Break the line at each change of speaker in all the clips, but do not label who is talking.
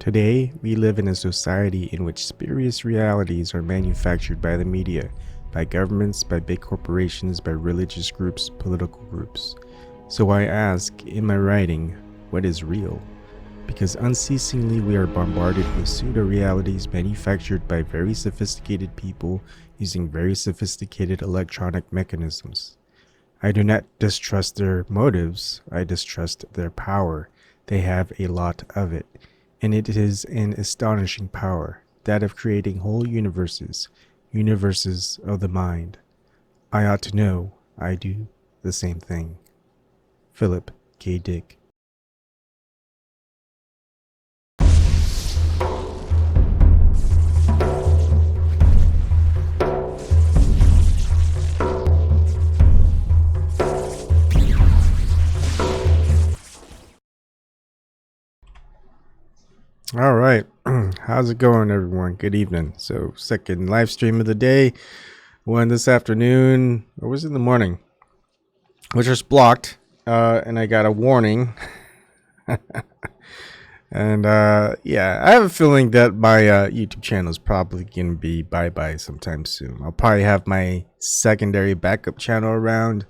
Today, we live in a society in which spurious realities are manufactured by the media, by governments, by big corporations, by religious groups, political groups. So I ask, in my writing, what is real? Because unceasingly we are bombarded with pseudo-realities manufactured by very sophisticated people using very sophisticated electronic mechanisms. I do not distrust their motives, I distrust their power. They have a lot of it. And it is an astonishing power, that of creating whole universes, universes of the mind. I ought to know I do the same thing. Philip K. Dick. All right. How's it going, everyone? Good evening. So, second live stream of the day. One this afternoon, or was it in the morning? Which was blocked, and I got a warning. And yeah, I have a feeling that my YouTube channel is probably going to be bye-bye sometime soon. I'll probably have my secondary backup channel around,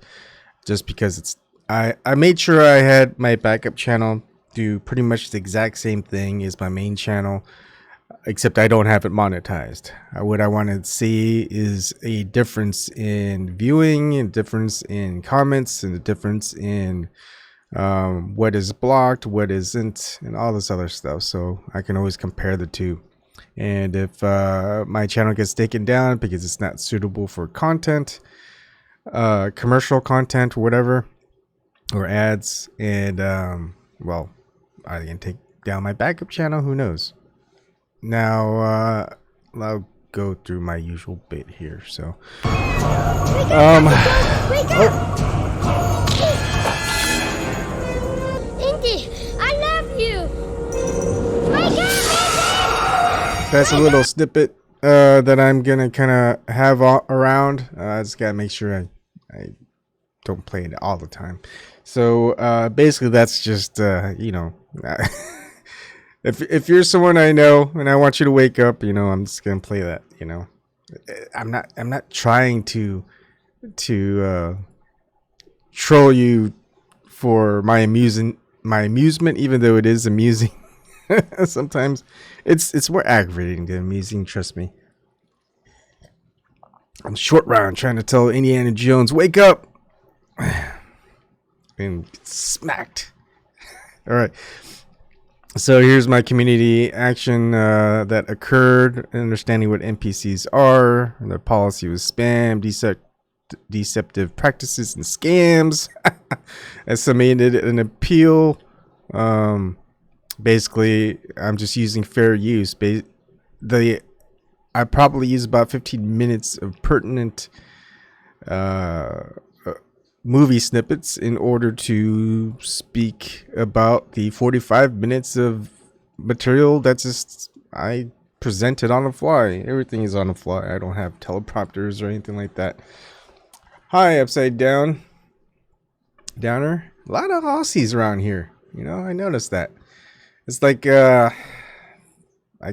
just because it's. I made sure I had my backup channel do pretty much the exact same thing as my main channel, except I don't have it monetized. What I want to see is a difference in viewing, a difference in comments, and a difference in what is blocked, what isn't, and all this other stuff. So I can always compare the two. And if my channel gets taken down because it's not suitable for content, commercial content, or whatever, or ads, and well, are they gonna take down my backup channel? Who knows? Now, I'll go through my usual bit here. So,
Indy, I love you. Wake up,
that's a little snippet that I'm gonna kind of have around. I just gotta make sure I don't play it all the time. So basically, that's just you know. If you're someone I know and I want you to wake up, you know, I'm just gonna play that. You know, I'm not trying to troll you for my amusement, even though it is amusing. Sometimes it's more aggravating than amusing. Trust me. I'm short round trying to tell Indiana Jones, wake up, and get smacked. All right. So here's my community action that occurred, understanding what NPCs are. The policy was spam, deceptive practices, and scams. I submitted an appeal. Basically, I'm just using fair use. I probably use about 15 minutes of pertinent movie snippets in order to speak about the 45 minutes of material that's just I presented on the fly. Everything is on the fly. I don't have teleprompters or anything like that. Hi, upside down downer. A lot of Aussies around here, you know. I noticed that. It's like I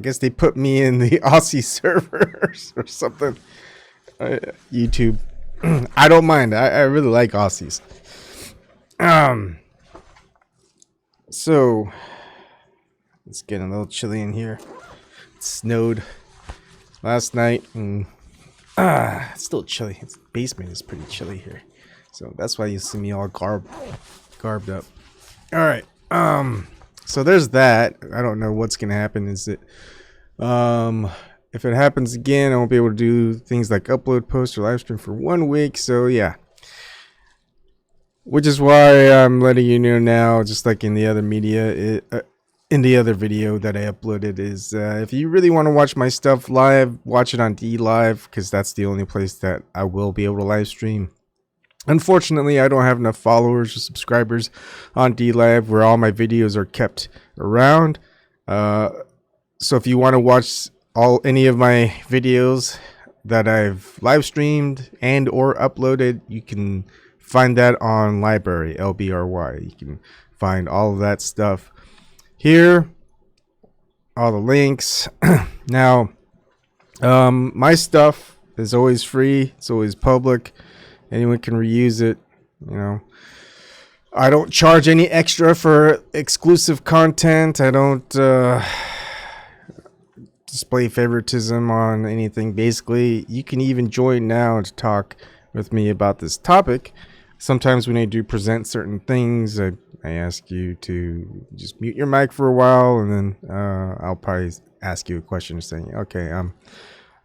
guess they put me in the Aussie servers or something. YouTube. I don't mind. I really like Aussies. So it's getting a little chilly in here. It snowed last night, and it's still chilly. The basement is pretty chilly here, so that's why you see me all garbed up. All right. So there's that. I don't know what's gonna happen. Is it if it happens again, I won't be able to do things like upload, post, or live stream for 1 week. So yeah, which is why I'm letting you know now, just like in the other media, in the other video that I uploaded, is if you really want to watch my stuff live, watch it on DLive, because that's the only place that I will be able to live stream. Unfortunately, I don't have enough followers or subscribers on DLive where all my videos are kept around. So if you want to watch any of my videos that I've live streamed and or uploaded, you can find that on LBRY, LBRY. You can find all of that stuff here all the links. Now, my stuff is always free. It's always public. Anyone can reuse it. You know, I don't charge any extra for exclusive content. I don't display favoritism on anything. Basically, you can even join now to talk with me about this topic. Sometimes when I do present certain things, I ask you to just mute your mic for a while, and then I'll probably ask you a question saying, okay, I'm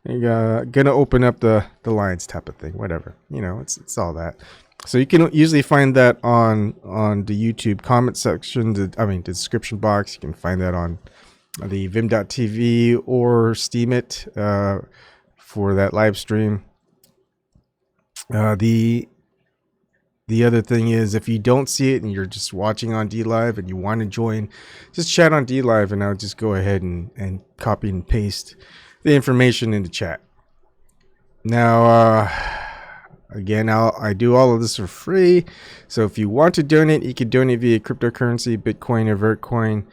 gonna open up the lines type of thing, whatever. You know, it's all that. So you can usually find that on the YouTube comment section, the description box. You can find that on the vim.tv or Steam it for that live stream. The other thing is, if you don't see it and you're just watching on DLive and you want to join, just chat on DLive and I'll just go ahead and copy and paste the information into chat. Now, again, I do all of this for free. So if you want to donate, you can donate via cryptocurrency, Bitcoin or Vertcoin.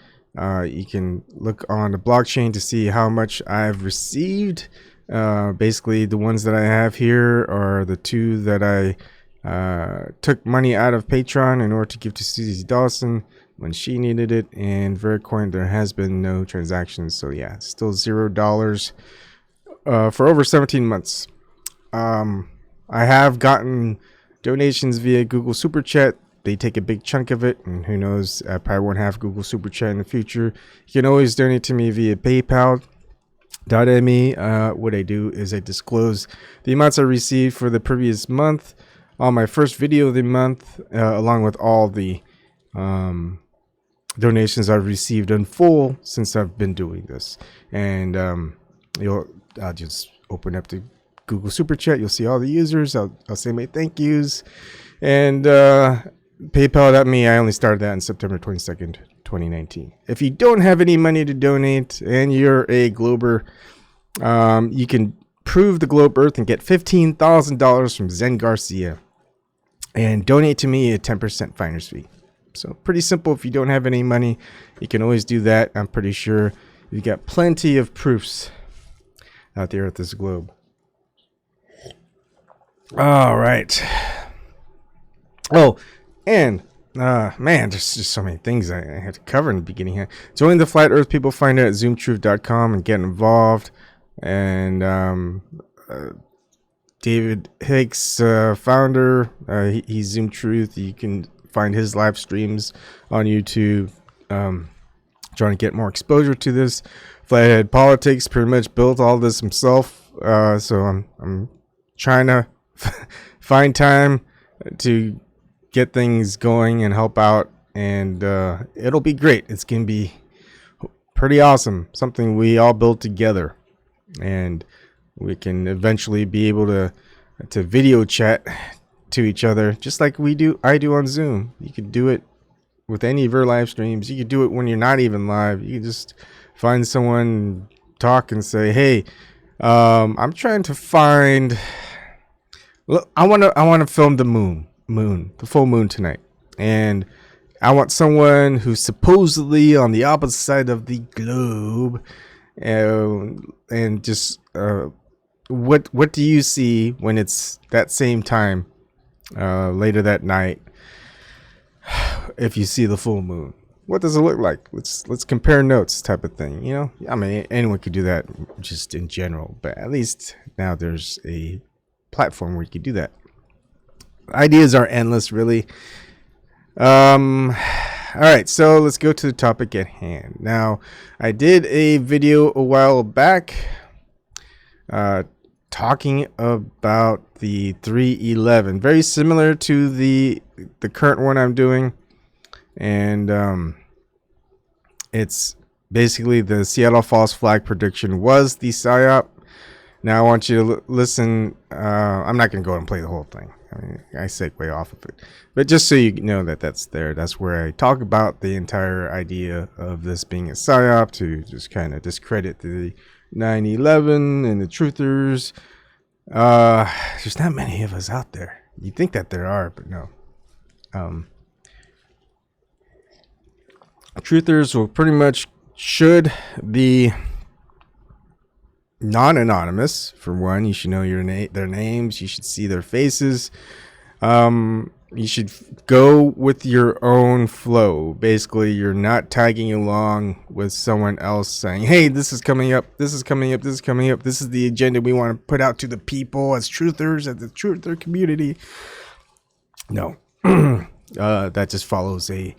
You can look on the blockchain to see how much I've received. Basically, the ones that I have here are the two that I took money out of Patreon in order to give to Susie Dawson when she needed it. And Vertcoin, there has been no transactions. So yeah, still $0 for over 17 months. I have gotten donations via Google Super Chat. They take a big chunk of it, and who knows, I probably won't have Google Super Chat in the future. You can always donate to me via PayPal.me. What I do is I disclose the amounts I received for the previous month on my first video of the month, along with all the donations I've received in full since I've been doing this. And I'll just open up the Google Super Chat. You'll see all the users. I'll say my thank yous. And PayPal.me, I only started that on September 22nd, 2019. If you don't have any money to donate and you're a Glober, you can prove the globe Earth and get $15,000 from Zen Garcia and donate to me a 10% finder's fee. So pretty simple. If you don't have any money, you can always do that. I'm pretty sure you've got plenty of proofs out there at this globe. All right. Oh, and man, there's just so many things I had to cover in the beginning here. Join the Flat Earth People Finder at zoomtruth.com and get involved. And David Hicks, founder, he's Zoom Truth. You can find his live streams on YouTube. Trying to get more exposure to this. Flathead Politics pretty much built all this himself. So I'm trying to find time to get things going and help out, and it'll be great. It's gonna be pretty awesome, something we all build together, and we can eventually be able to video chat to each other just like I do on Zoom. You could do it with any of your live streams. You could do it when you're not even live. You can just find someone, talk, and say, hey, I'm trying to find, look, I want to film the the full moon tonight, and I want someone who's supposedly on the opposite side of the globe, and just what do you see when it's that same time later that night? If you see the full moon, what does it look like? Let's compare notes, type of thing. You know, I mean, anyone could do that just in general, but at least now there's a platform where you could do that. Ideas are endless, really. All right, so let's go to the topic at hand. Now, I did a video a while back talking about the 311, very similar to the current one I'm doing, and it's basically the Seattle false flag prediction was the PSYOP. Now I want you to listen. I'm not going to go and play the whole thing. I mean, I segue off of it, but just so you know that that's there. That's where I talk about the entire idea of this being a PSYOP to just kind of discredit the 9/11 and the truthers. There's not many of us out there. You think that there are, but no. Truthers will pretty much should be non-anonymous. For one, you should know their names. You should see their faces. You should go with your own flow. Basically, you're not tagging along with someone else saying, hey, this is coming up, this is coming up, this is coming up, this is the agenda we want to put out to the people as truthers, as the truther community. No. That just follows a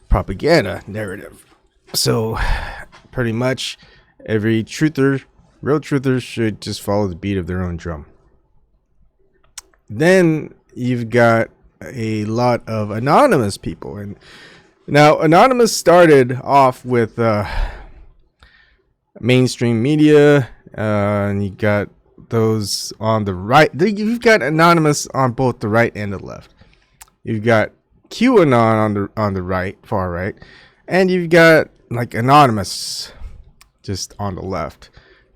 propaganda narrative. So pretty much every truther, real truther, should just follow the beat of their own drum. Then you've got a lot of anonymous people, and now anonymous started off with mainstream media, and you got those on the right. You've got anonymous on both the right and the left. You've got QAnon on the right, far right, and you've got like anonymous just on the left.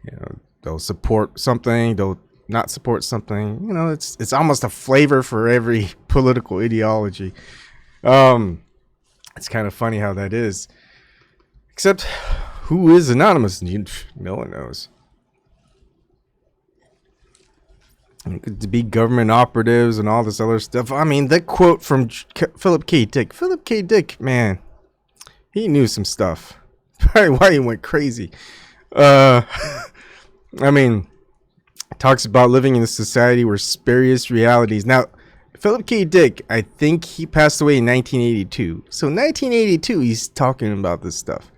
You know, they'll support something, they'll not support something. You know, it's almost a flavor for every political ideology. It's kind of funny how that is. Except, who is anonymous? No one knows. It could be government operatives and all this other stuff. I mean, that quote from Philip K. Dick. Philip K. Dick, man, he knew some stuff. Probably why he went crazy. I mean, talks about living in a society where spurious realities. Now, Philip K. Dick, I think he passed away in 1982. So 1982, he's talking about this stuff.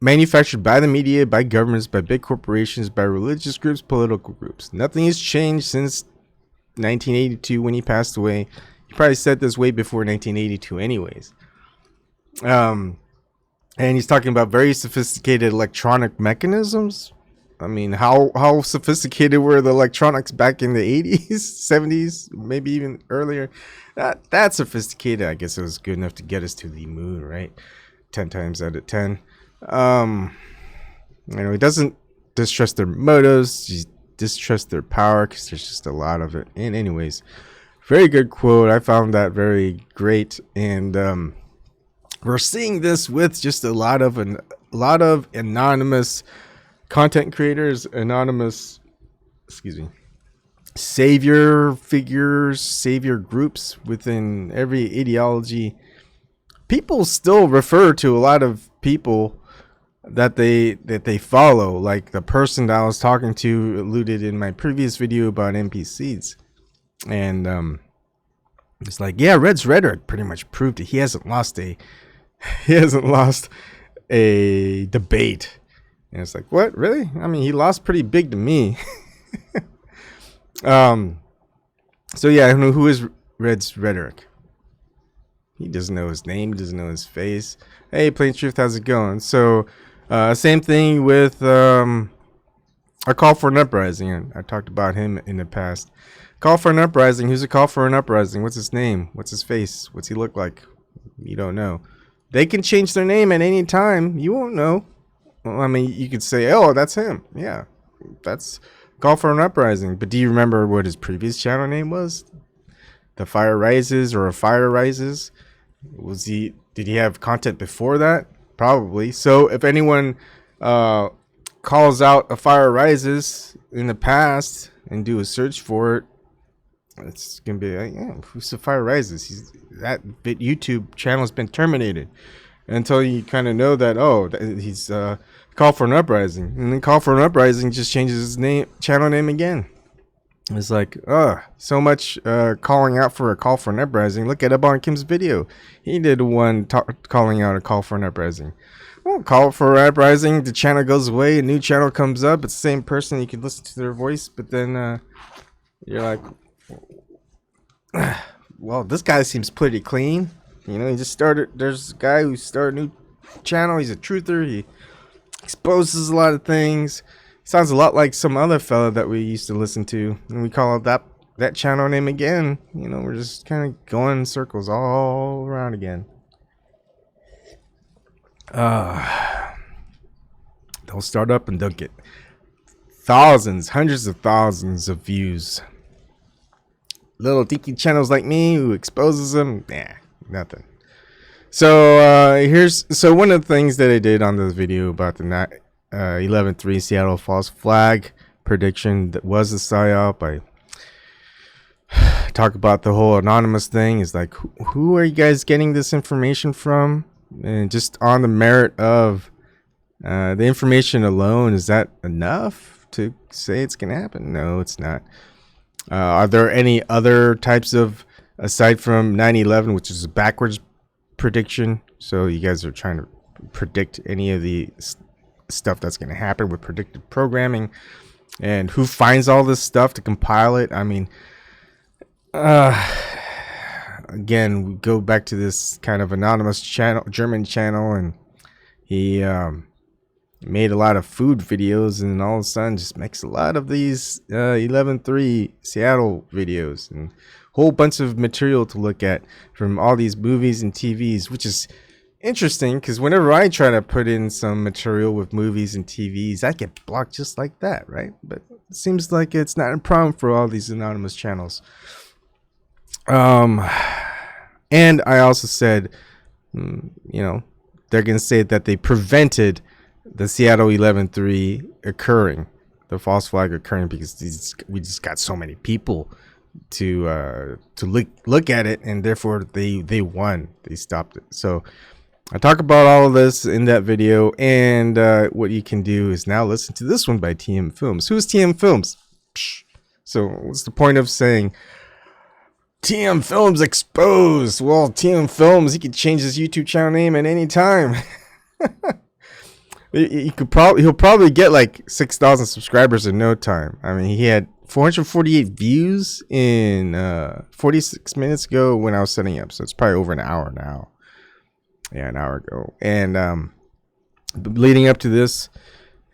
Manufactured by the media, by governments, by big corporations, by religious groups, political groups. Nothing has changed since 1982 when he passed away. He probably said this way before 1982 anyways. And he's talking about very sophisticated electronic mechanisms. I mean, how sophisticated were the electronics back in the 80s, 70s, maybe even earlier? That sophisticated, I guess it was good enough to get us to the moon, right? 10 times out of 10. You know, he doesn't distrust their motives, he distrusts their power, because there's just a lot of it. And anyways, very good quote. I found that very great. And we're seeing this with just a lot of anonymous content creators, anonymous, savior figures, savior groups within every ideology. People still refer to a lot of people that they follow, like the person that I was talking to alluded in my previous video about NPCs. And it's like, yeah, Red's rhetoric pretty much proved it. He hasn't lost a debate. And it's like, what? Really? I mean, he lost pretty big to me. So yeah, I know who is Red's rhetoric. He doesn't know his name, doesn't know his face. Hey, Plain Truth, how's it going? So, same thing with a call for an uprising. I talked about him in the past. Call for an uprising. Who's a call for an uprising? What's his name? What's his face? What's he look like? You don't know. They can change their name at any time. You won't know. Well, I mean, you could say, oh, that's him. Yeah, that's call for an uprising. But do you remember what his previous channel name was? The Fire Rises or A Fire Rises? Did he have content before that? Probably. So if anyone calls out A Fire Rises in the past and do a search for it, it's gonna be like, yeah, who's The Fire Rises? That YouTube channel has been terminated. Until you kind of know that, oh, he's Call for an Uprising, and then Call for an Uprising just changes his channel name again. It's like, so much calling out for a call for an uprising. Look at Abon Kim's video. He did one calling out a call for an uprising. Well, call for an uprising, the channel goes away, a new channel comes up. It's the same person. You can listen to their voice, but then you're like, well, this guy seems pretty clean. You know, he just started. There's a guy who started a new channel. He's a truther. He exposes a lot of things. Sounds a lot like some other fella that we used to listen to, and we call it that channel name again. You know, we're just kind of going in circles all around again. They'll start up and they'll get thousands, hundreds of thousands of views. Little dinky channels like me who exposes them, nah, nothing. So one of the things that I did on this video about the 11-3 Seattle false flag prediction that was a PSYOP. I talk about the whole anonymous thing. Is like, who are you guys getting this information from? And just on the merit of the information alone, is that enough to say it's gonna happen? No, it's not. Are there any other types of, aside from 9/11, which is a backwards prediction? So you guys are trying to predict any of the stuff that's going to happen with predictive programming, and who finds all this stuff to compile it? I mean, again, we go back to this kind of anonymous channel, German channel, and he made a lot of food videos, and all of a sudden just makes a lot of these 11-3 Seattle videos, and a whole bunch of material to look at from all these movies and TVs, which is interesting because whenever I try to put in some material with movies and TVs, I get blocked just like that, right? But it seems like it's not a problem for all these anonymous channels. And I also said, they're going to say that they prevented the Seattle 11-3 occurring, the false flag occurring, because we just got so many people to look at it, and therefore they won. They stopped it. So I talk about all of this in that video, and what you can do is now listen to this one by TM Films. Who's TM Films? Psh. So what's the point of saying TM Films exposed? Well, TM Films, he could change his YouTube channel name at any time. He'll probably get like 6,000 subscribers in no time. I mean, he had 448 views in 46 minutes ago when I was setting up, so it's probably over an hour now. Yeah, an hour ago. And leading up to this,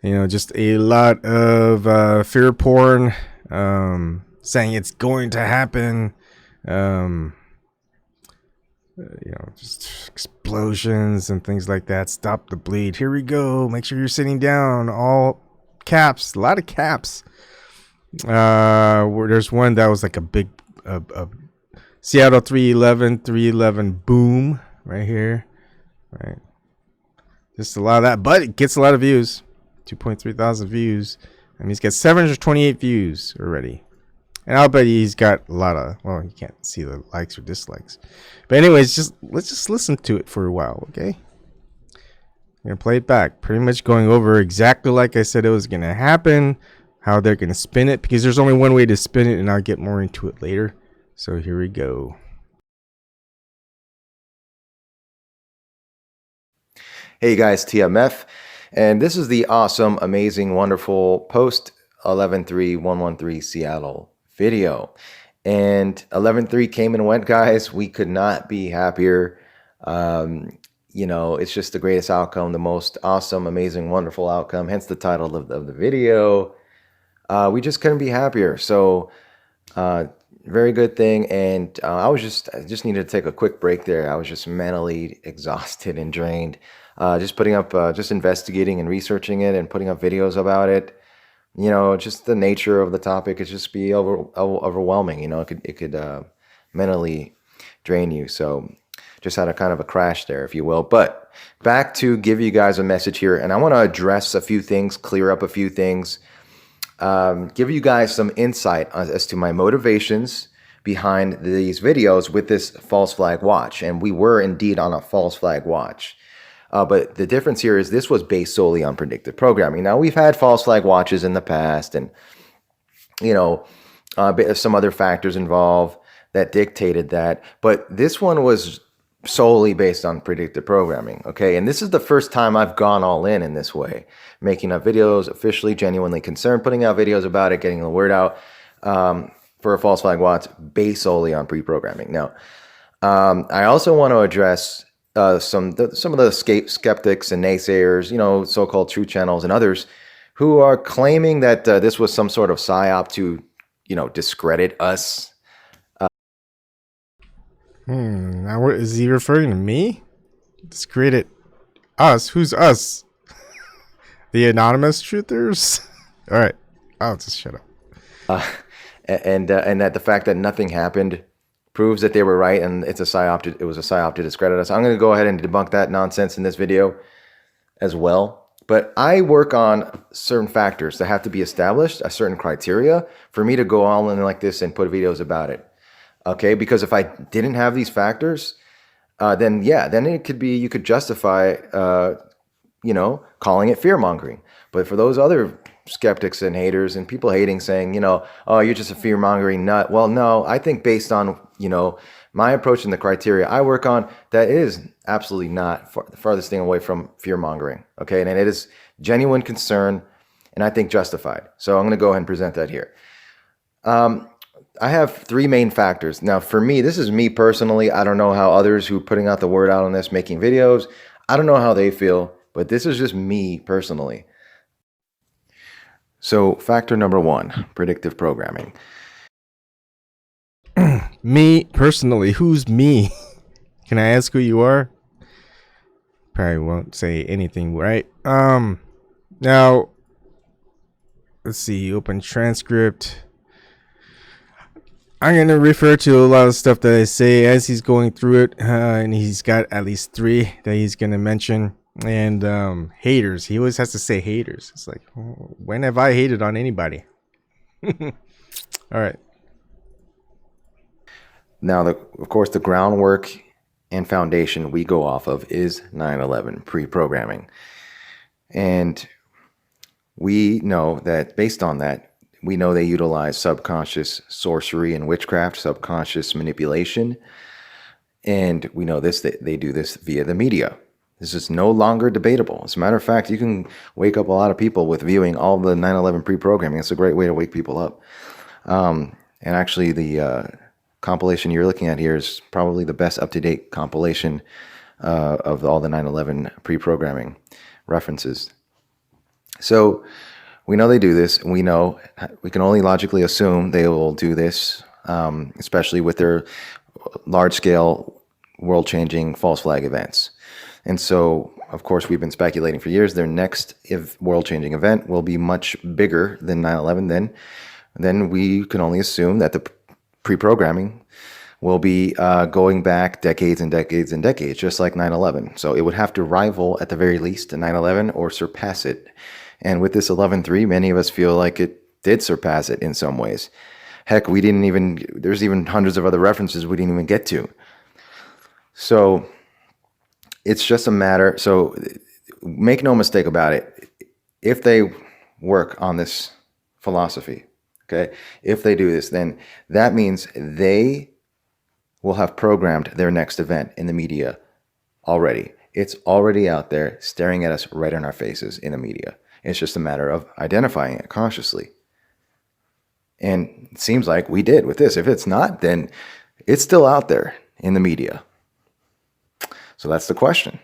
just a lot of fear porn, saying it's going to happen. Just explosions and things like that. Stop the bleed. Here we go. Make sure you're sitting down. All caps. A lot of caps. Where there's one that was like a big Seattle 311 boom right here. Right. Just a lot of that, but it gets a lot of views. 2.3 thousand views. I mean, he's got 728 views already. And I'll bet he's got a lot of, well, you can't see the likes or dislikes. But anyways, let's just listen to it for a while, okay? I'm going to play it back. Pretty much going over exactly like I said it was going to happen, how they're going to spin it, because there's only one way to spin it, and I'll get more into it later. So here we go.
Hey guys, TMF, and this is the awesome, amazing, wonderful post 11-3-113 Seattle video. And 11-3 came and went, guys. We could not be happier. It's just the greatest outcome, the most awesome, amazing, wonderful outcome, hence the title of the video. We just couldn't be happier. So very good thing. And I just needed to take a quick break there. I was just mentally exhausted and drained. Just putting up, just investigating and researching it and putting up videos about it. Just the nature of the topic is just be overwhelming. It could mentally drain you. So just had a kind of a crash there, if you will. But back to give you guys a message here, and I want to address a few things, clear up a few things, give you guys some insight as to my motivations behind these videos with this false flag watch. And we were indeed on a false flag watch. But the difference here is this was based solely on predictive programming. Now, we've had false flag watches in the past, and, some other factors involved that dictated that. But this one was solely based on predictive programming, okay? And this is the first time I've gone all in this way, making up videos, officially, genuinely concerned, putting out videos about it, getting the word out for a false flag watch based solely on pre-programming. Now, I also want to address some of the skeptics and naysayers, so-called true channels and others who are claiming that this was some sort of PSYOP to, discredit us.
Now what is he referring to? Me? Discredit us? Who's us? The anonymous truthers? All right, I'll just shut up.
And that the fact that nothing happened proves that they were right and it was a PSYOP to discredit us. I'm going to go ahead and debunk that nonsense in this video as well. But I work on certain factors that have to be established, a certain criteria for me to go all in like this and put videos about it. Okay, because if I didn't have these factors, then it could be, you could justify, calling it fear mongering. But for those other skeptics and haters and people hating, saying, oh, you're just a fear mongering nut. Well, no, I think based on, my approach and the criteria I work on, that is absolutely not the farthest thing away from fear mongering. Okay. And it is genuine concern and I think justified. So I'm going to go ahead and present that here. I have three main factors. Now, for me, this is me personally. I don't know how others who are putting out the word out on this, making videos, I don't know how they feel, but this is just me personally. So factor number one, predictive programming.
Me personally, who's me? Can I ask who you are? Probably won't say anything, right? Now, let's see, open transcript. I'm going to refer to a lot of stuff that I say as he's going through it, and he's got at least three that he's going to mention. And haters, he always has to say haters. It's like, when have I hated on anybody? All right.
Now, of course, the groundwork and foundation we go off of is 9/11 pre-programming. And we know that based on that, we know they utilize subconscious sorcery and witchcraft, subconscious manipulation. And we know this, that they do this via the media. This is no longer debatable. As a matter of fact, you can wake up a lot of people with viewing all the 9/11 pre-programming. It's a great way to wake people up. And actually, the compilation you're looking at here is probably the best up-to-date compilation of all the 9/11 pre-programming references. So we know they do this, and we can only logically assume they will do this, especially with their large-scale, world-changing false flag events. And so, of course, we've been speculating for years their next world-changing event will be much bigger than 9/11. Then we can only assume that the pre-programming will be going back decades and decades and decades, just like 9/11. So it would have to rival, at the very least, 9/11 or surpass it. And with this 11/3, many of us feel like it did surpass it in some ways. Heck, there's even hundreds of other references we didn't even get to. So it's just a matter, so make no mistake about it, if they work on this philosophy, okay, if they do this, then that means they will have programmed their next event in the media already. It's already out there staring at us right in our faces in the media. It's just a matter of identifying it consciously. And it seems like we did with this. If it's not, then it's still out there in the media. So that's the question.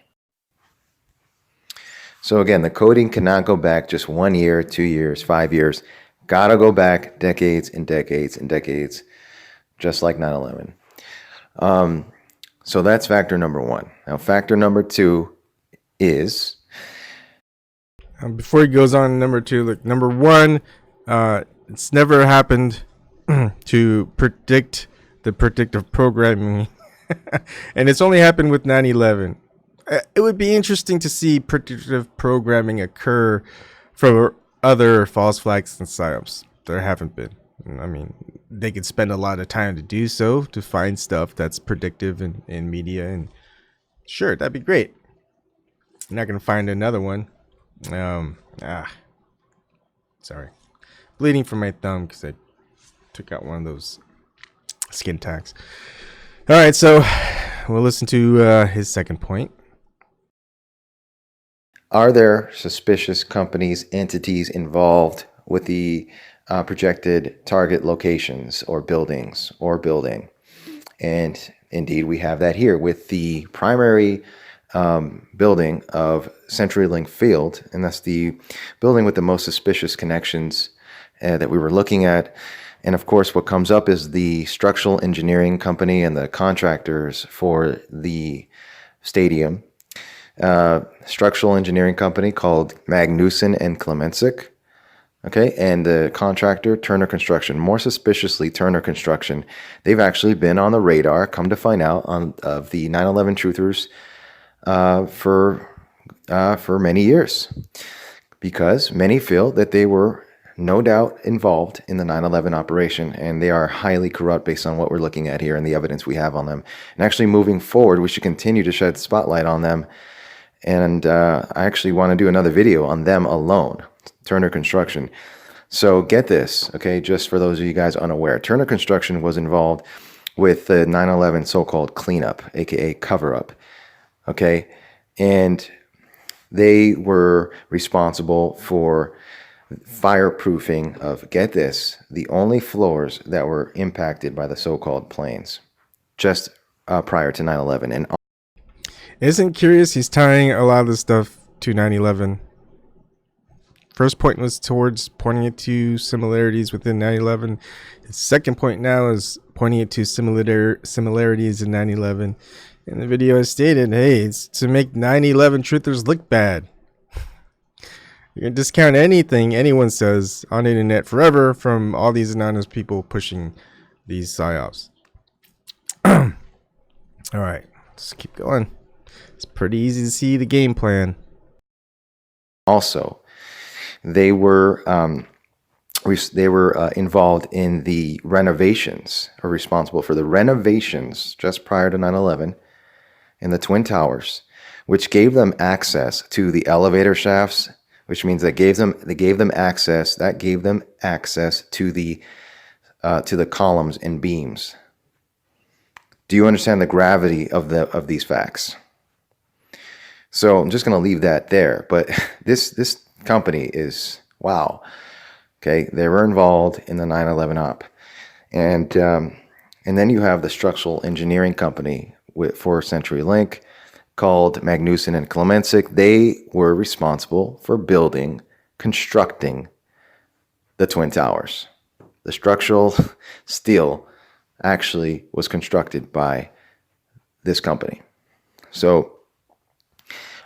So again, the coding cannot go back just 1 year, 2 years, 5 years. Gotta go back decades and decades and decades, just like 9/11. So that's factor number one. Now, factor number two is...
Before he goes on, number two, look, number one, it's never happened to predict the predictive programming. And it's only happened with 9/11. It would be interesting to see predictive programming occur for other false flags and PSYOPs. There haven't been. I mean, they could spend a lot of time to do so, to find stuff that's predictive in media. And sure, that'd be great. I'm not going to find another one. Sorry. Bleeding from my thumb because I took out one of those skin tags. All right, so we'll listen to his second point.
Are there suspicious companies, entities involved with the projected target locations or buildings or building? And indeed, we have that here with the primary building of CenturyLink Field, and that's the building with the most suspicious connections that we were looking at. And of course, what comes up is the structural engineering company and the contractors for the stadium. Structural engineering company called Magnuson and Klemenczyk. Okay, and the contractor, Turner Construction, more suspiciously, Turner Construction, they've actually been on the radar, come to find out, of the 9/11 truthers for many years, because many feel that they were no doubt involved in the 9/11 operation, and they are highly corrupt based on what we're looking at here and the evidence we have on them. And actually, moving forward, we should continue to shed spotlight on them. And I actually want to do another video on them alone, Turner Construction. So get this, okay, just for those of you guys unaware, Turner Construction was involved with the 9/11 so-called cleanup, aka cover-up, okay? And they were responsible for fireproofing of, get this, the only floors that were impacted by the so-called planes just prior to 9/11. And
Isn't curious? He's tying a lot of this stuff to 9/11. First point was towards pointing it to similarities within 9/11. His second point now is pointing it to similarities in 9/11. In the video I stated, hey, it's to make 9/11 truthers look bad. You can discount anything anyone says on the internet forever from all these anonymous people pushing these PSYOPs. All right, let's keep going. It's pretty easy to see the game plan.
also, they were involved in the renovations, or responsible for the renovations just prior to 9/11 in the Twin Towers, which gave them access to the elevator shafts, which means they gave them access to the columns and beams. Do you understand the gravity of these facts? So I'm just going to leave that there. But this company is, wow. Okay, they were involved in the 9/11 op, and then you have the structural engineering company for CenturyLink called Magnuson and Klemenczyk. They were responsible for constructing the Twin Towers. The structural steel actually was constructed by this company. So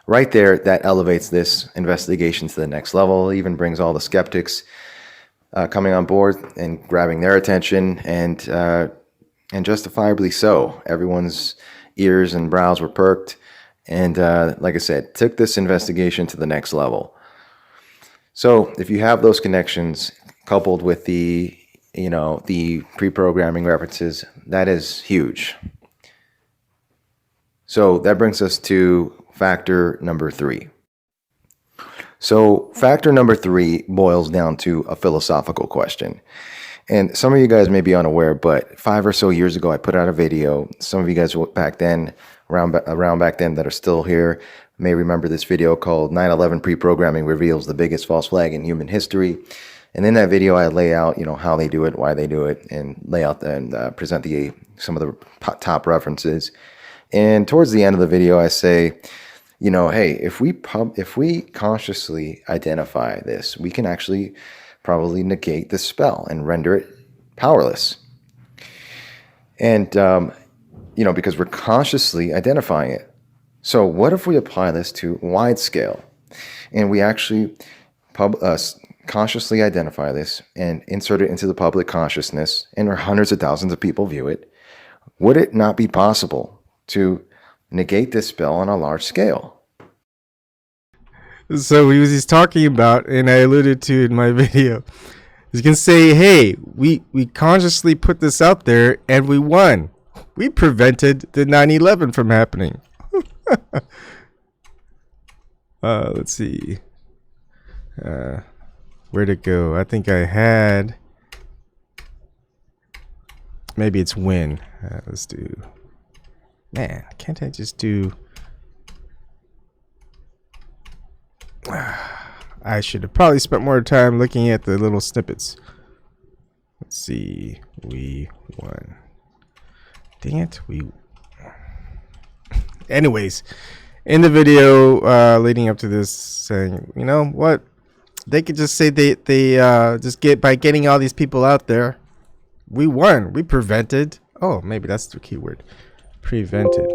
right there, that elevates this investigation to the next level. It even brings all the skeptics coming on board and grabbing their attention, and justifiably so. Everyone's ears and brows were perked, and like I said, took this investigation to the next level. So if you have those connections coupled with the pre-programming references, that is huge. So that brings us to factor number 3. So factor number 3 boils down to a philosophical question. And some of you guys may be unaware, but 5 or so years ago, I put out a video. Some of you guys back then, around back then that are still here, may remember this video called 9/11 Pre-Programming Reveals the Biggest False Flag in Human History. And in that video, I lay out, how they do it, why they do it, and lay out and present some of the top references. And towards the end of the video, I say, hey, if we consciously identify this, we can actually probably negate the spell and render it powerless. And because we're consciously identifying it. So what if we apply this to wide scale, and we actually consciously identify this and insert it into the public consciousness, and hundreds of thousands of people view it? Would it not be possible to negate this spell on a large scale?
So he's talking about, and I alluded to in my video, he's going to say, hey, we consciously put this out there and we won. We prevented the 9/11 from happening. Let's see. Where'd it go? I think I had, maybe it's win. Let's do, man, can't I just do, I should have probably spent more time looking at the little snippets. Let's see. We won. Dang it. Anyways, in the video leading up to this, saying, you know what? They could just say they just by getting all these people out there, we won. We prevented. Oh, maybe that's the keyword. Prevented.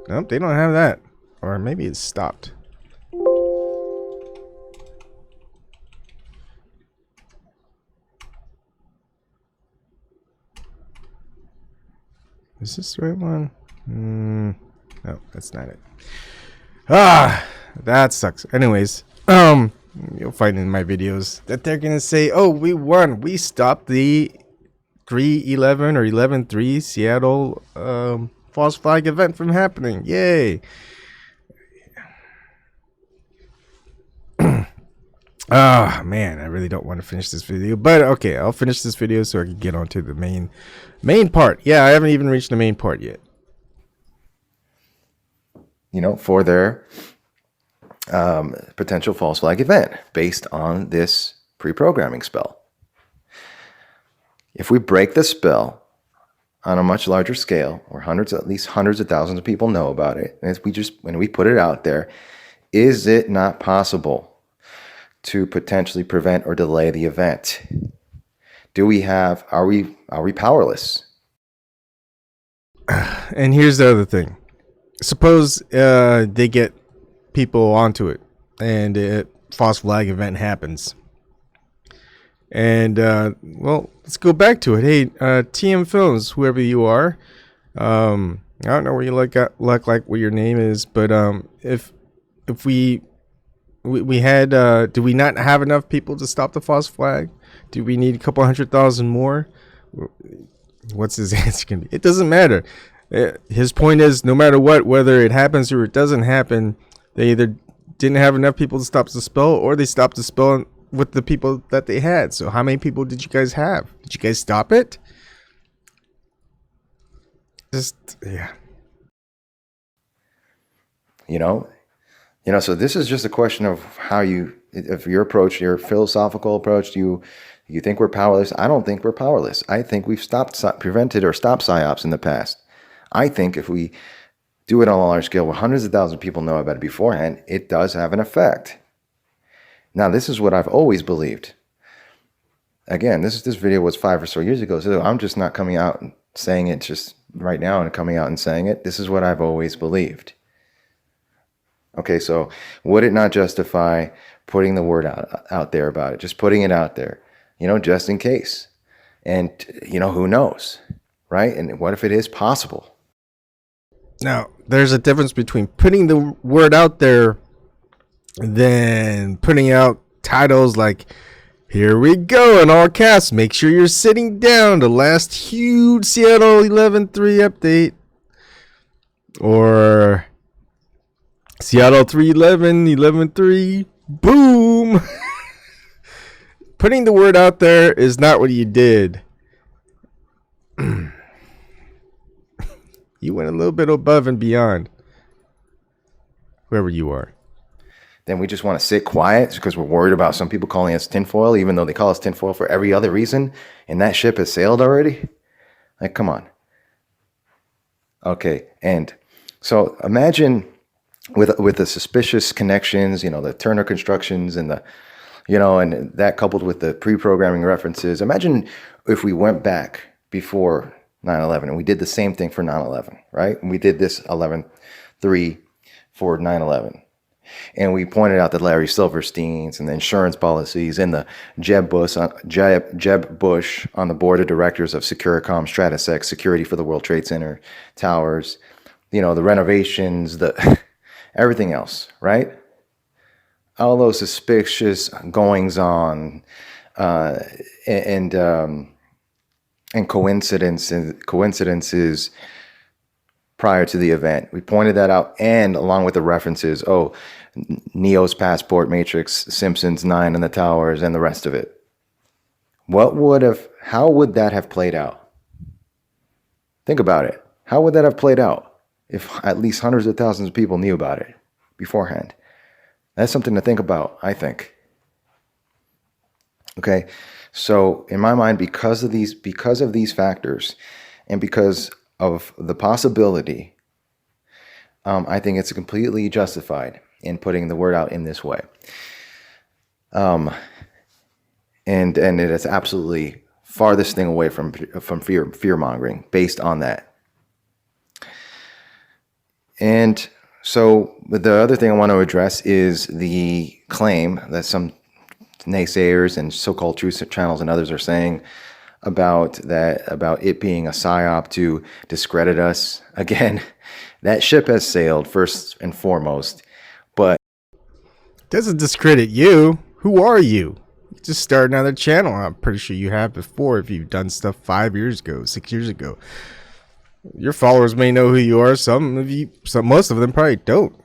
Nope, they don't have that. Or maybe it's stopped. Is this the right one? No, that's not it. Ah, that sucks. Anyways, you'll find in my videos that they're gonna say, "Oh, we won. We stopped the 3/11 or 11/3 Seattle false flag event from happening. Yay!" Ah, man, I really don't want to finish this video, but okay, I'll finish this video so I can get on to the main part. Yeah, I haven't even reached the main part yet.
You know, for their potential false flag event based on this pre-programming spell. If we break the spell on a much larger scale, or at least hundreds of thousands of people know about it, and when we put it out there, is it not possible to potentially prevent or delay the event? Are we powerless?
And here's the other thing. Suppose they get people onto it and a false flag event happens. And well, let's go back to it. Hey, TM Films, whoever you are, I don't know where you look like what your name is, but if we had, do we not have enough people to stop the false flag? Do we need a couple 100,000 more? What's his answer gonna be? It doesn't matter. His point is, no matter what, whether it happens or it doesn't happen, they either didn't have enough people to stop the spell, or they stopped the spell with the people that they had. So how many people did you guys have? Did you guys stop it? Yeah.
You know, so this is just a question of how if your approach, your philosophical approach, you think we're powerless. I don't think we're powerless. I think we've prevented or stopped PSYOPs in the past. I think if we do it on a large scale where hundreds of thousands of people know about it beforehand, it does have an effect. Now, this is what I've always believed. Again, this video was 5 or so years ago, so I'm just not coming out and saying it just right now and coming out and saying it. This is what I've always believed. Okay, so would it not justify putting the word out there about it? Just putting it out there, just in case. And, who knows, right? And what if it is possible?
Now, there's a difference between putting the word out there than putting out titles like, "Here we go," in all caps, "Make sure you're sitting down, the last huge Seattle 11/3 update," or Seattle 3/11, 11/3, boom. Putting the word out there is not what you did. You went a little bit above and beyond, whoever you are.
Then we just want to sit quiet because we're worried about some people calling us tinfoil, even though they call us tinfoil for every other reason, and that ship has sailed already? Like, come on. Okay, and so imagine with the suspicious connections, the Turner constructions and and that coupled with the pre-programming references. Imagine if we went back before 9/11 and we did the same thing for 9/11, right? And we did this 11/3 for 9/11. And we pointed out the Larry Silversteins and the insurance policies and the Jeb Bush on the board of directors of Securicom, Stratasec, security for the World Trade Center towers, the renovations, everything else, right? All those suspicious goings on and coincidences prior to the event. We pointed that out, and along with the references, Neo's passport matrix, Simpsons 9 and the towers, and the rest of it. How would that have played out? Think about it. How would that have played out if at least hundreds of thousands of people knew about it beforehand? That's something to think about, I think. Okay, so in my mind, because of these factors, and because of the possibility, I think it's completely justified in putting the word out in this way. And it is absolutely farthest thing away from fear mongering based on that. And so the other thing I want to address is the claim that some naysayers and so-called truth channels and others are saying about it being a psyop to discredit us. Again, that ship has sailed first and foremost, but
Doesn't discredit you. Who are you? You just start another channel. I'm pretty sure you have before if you've done stuff 5 years ago, 6 years ago. Your followers may know who you are. Most of them probably don't.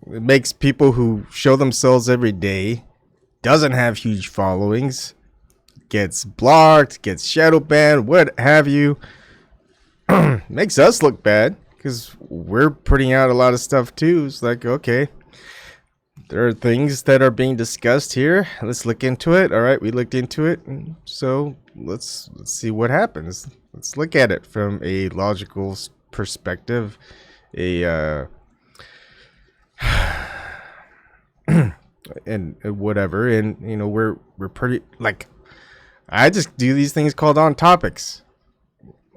It makes people who show themselves every day, doesn't have huge followings, gets blocked, gets shadow banned, what have you. Makes us look bad because we're putting out a lot of stuff too. It's like, okay, there are things that are being discussed here. Let's look into it. All right, we looked into it. So let's see what happens. Let's look at it from a logical perspective. And whatever. And you know, we're pretty like. I just do these things called on topics.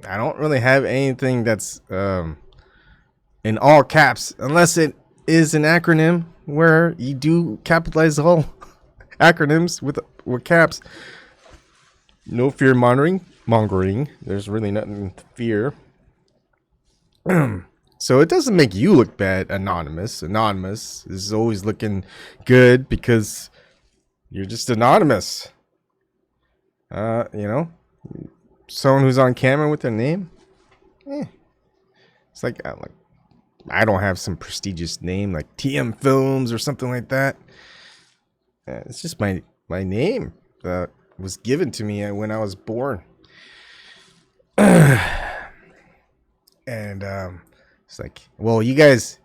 I don't really have anything that's in all caps unless it is an acronym where you do capitalize all acronyms with caps. No fear mongering. There's really nothing to fear. So it doesn't make you look bad, Anonymous. Anonymous is always looking good because you're just anonymous. You know, someone who's on camera with their name. It's like I don't have some prestigious name like TM Films or something like that. It's just my name that was given to me when I was born. And it's like, well, you guys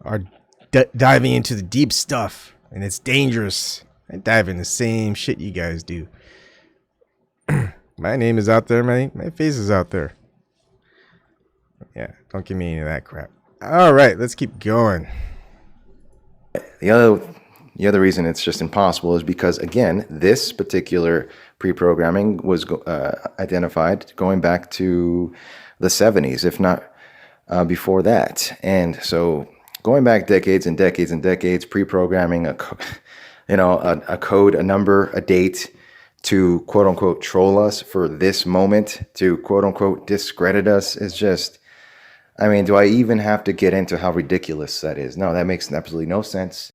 are diving into the deep stuff, and it's dangerous. I dive in the same shit you guys do. My name is out there. My face is out there. Yeah, don't give me any of that crap. All right, let's keep going.
the other reason it's just impossible is because, again, this particular pre-programming was identified going back to the 70s, if not before that. And so going back decades and decades and decades, pre-programming a code, a number, a date to quote unquote troll us for this moment, to quote unquote discredit us, is just, I mean, do I even have to get into how ridiculous that is? No, that makes absolutely no sense.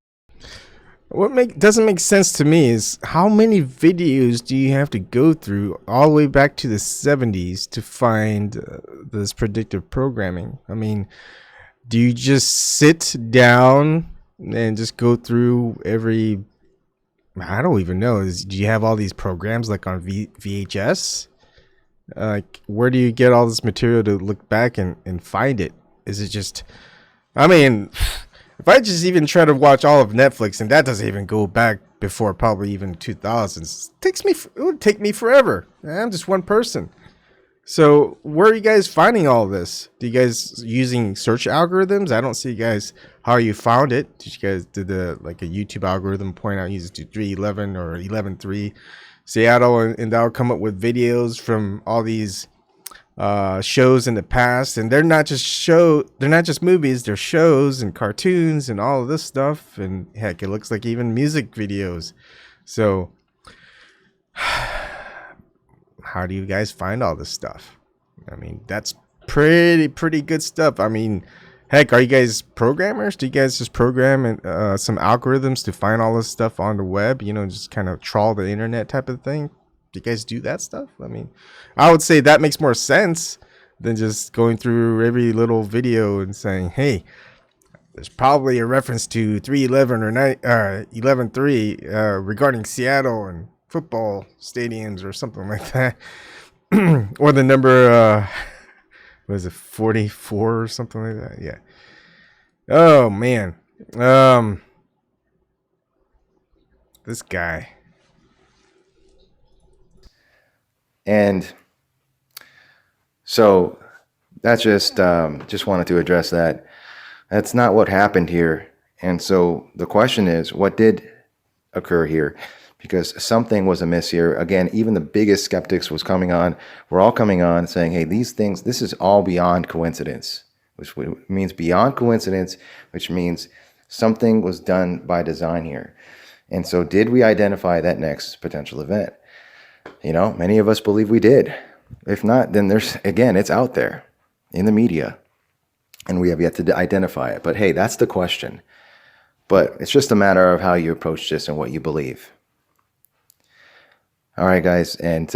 What doesn't make sense to me is how many videos do you have to go through all the way back to the 70s to find this predictive programming? I mean, do you just sit down and just go through every, I don't even know. Do you have all these programs like on VHS? Like, where do you get all this material to look back and find it? Is it just, I mean, if I just even try to watch all of Netflix, and that doesn't even go back before probably even 2000s, it would take me forever. I'm just one person. So where are you guys finding all this? Do you guys using search algorithms? I don't see you guys how you found it. Did you guys did a YouTube algorithm point out uses to 311 or 11.3 Seattle, and that'll come up with videos from all these shows in the past, and they're not just movies, they're shows and cartoons and all of this stuff, and heck, it looks like even music videos. So how do you guys find all this stuff? I mean, that's pretty good stuff. I mean, heck, are you guys programmers? Do you guys just program some algorithms to find all this stuff on the web, just kind of trawl the internet type of thing? Do you guys do that stuff? I mean, I would say that makes more sense than just going through every little video and saying, hey, there's probably a reference to 311 or 11.3 regarding Seattle and football stadiums or something like that. Or the number, what is it, 44 or something like that? Yeah. Oh, man. This guy.
And so that's just wanted to address that. That's not what happened here. And so the question is, what did occur here? Because something was amiss here. Again, even the biggest skeptics were all coming on saying, hey, these things, this is all beyond coincidence. which means beyond coincidence, which means something was done by design here. And so did we identify that next potential event? You know, many of us believe we did. If not, then there's, again, it's out there in the media and we have yet to identify it. But hey, that's the question. But it's just a matter of how you approach this and what you believe. All right, guys. And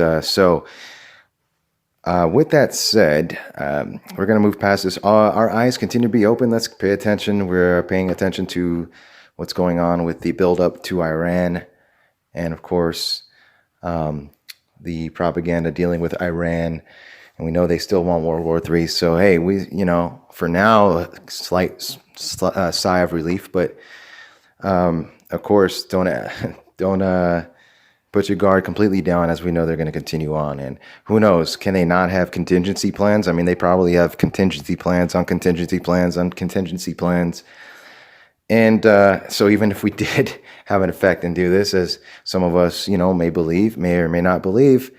with that said, we're going to move past this. Our eyes continue to be open. Let's pay attention. We're paying attention to what's going on with the buildup to Iran. And of course, the propaganda dealing with Iran. And we know they still want World War III. So, hey, for now, a slight sigh of relief. But, of course, don't put your guard completely down, as we know they're going to continue on. And who knows, can they not have contingency plans? I mean, they probably have contingency plans on contingency plans on contingency plans. And so even if we did have an effect and do this, as some of us, may believe, may or may not believe,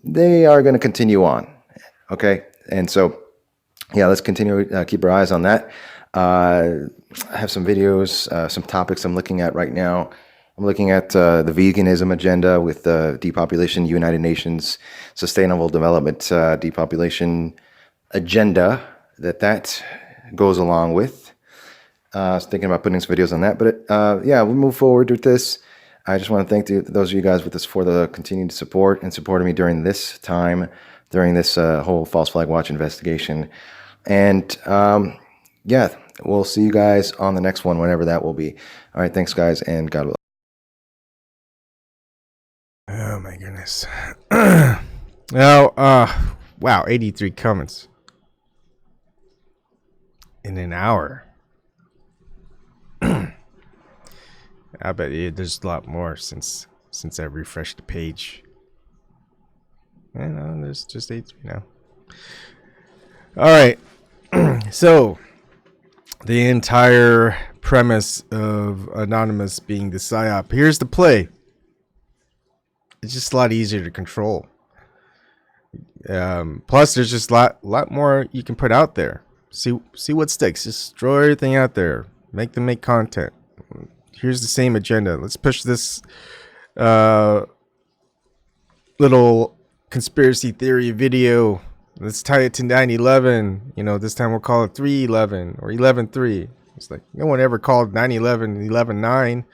they are going to continue on. Okay. And so, yeah, let's continue, keep our eyes on that. I have some videos, some topics I'm looking at right now. I'm looking at the veganism agenda with the depopulation, United Nations Sustainable Development depopulation agenda that goes along with. I was thinking about putting some videos on that, but yeah, we'll move forward with this. I just want to thank those of you guys with us for the continued support and supporting me during this time, during this whole false flag watch investigation. And yeah, we'll see you guys on the next one, whenever that will be. All right, thanks, guys, and God bless.
Oh my goodness. Now, wow, 83 comments in an hour. I bet there's a lot more since I refreshed the page. I know there's just 83 now. All right. So the entire premise of Anonymous being the PSYOP. Here's the play. It's just a lot easier to control. Plus, there's just a lot more you can put out there. See what sticks. Just throw everything out there. Make them make content. Here's the same agenda. Let's push this little conspiracy theory video. Let's tie it to 9/11. This time we'll call it 3/11 or 11/3. It's like no one ever called 9/11 11/9.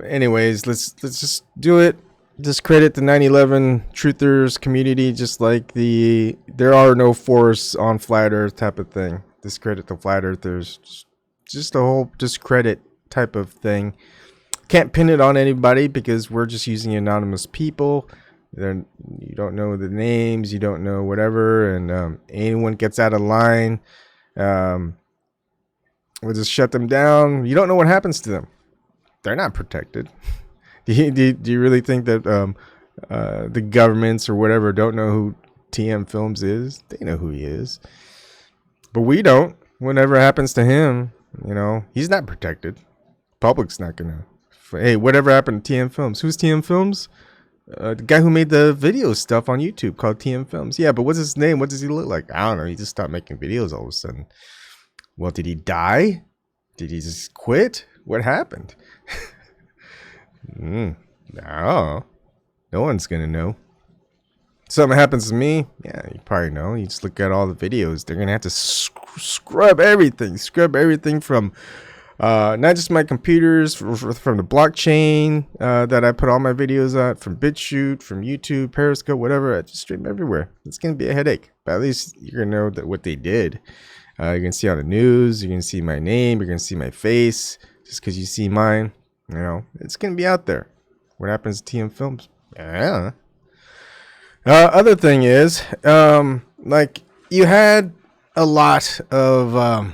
Anyways, let's just do it. Discredit the 9/11 truthers community, just like there are no force on flat earth type of thing. Discredit the flat earthers. Just a whole discredit type of thing. Can't pin it on anybody because we're just using anonymous people. You don't know the names, you don't know whatever, and anyone gets out of line, we'll just shut them down. You don't know what happens to them. They're not protected. Do you really think that the governments or whatever don't know who TM Films is? They know who he is, but we don't. Whatever happens to him, he's not protected. Public's not gonna. Hey, whatever happened to TM Films? Who's TM Films? The guy who made the video stuff on YouTube called TM Films. Yeah, but what's his name? What does he look like? I don't know. He just stopped making videos all of a sudden. Well, did he die? Did he just quit? What happened? No. No one's gonna know. Something happens to me, yeah, you probably know. You just look at all the videos. They're gonna have to scrub everything from not just my computers, from the blockchain that I put all my videos at, from BitChute, from YouTube, Periscope, whatever. I just stream everywhere. It's gonna be a headache, but at least you're gonna know that what they did. You're gonna see on the news. You're gonna see my name. You're gonna see my face. Just because you see mine, it's gonna be out there. What happens to TM Films? Yeah. Other thing is, like you had a lot of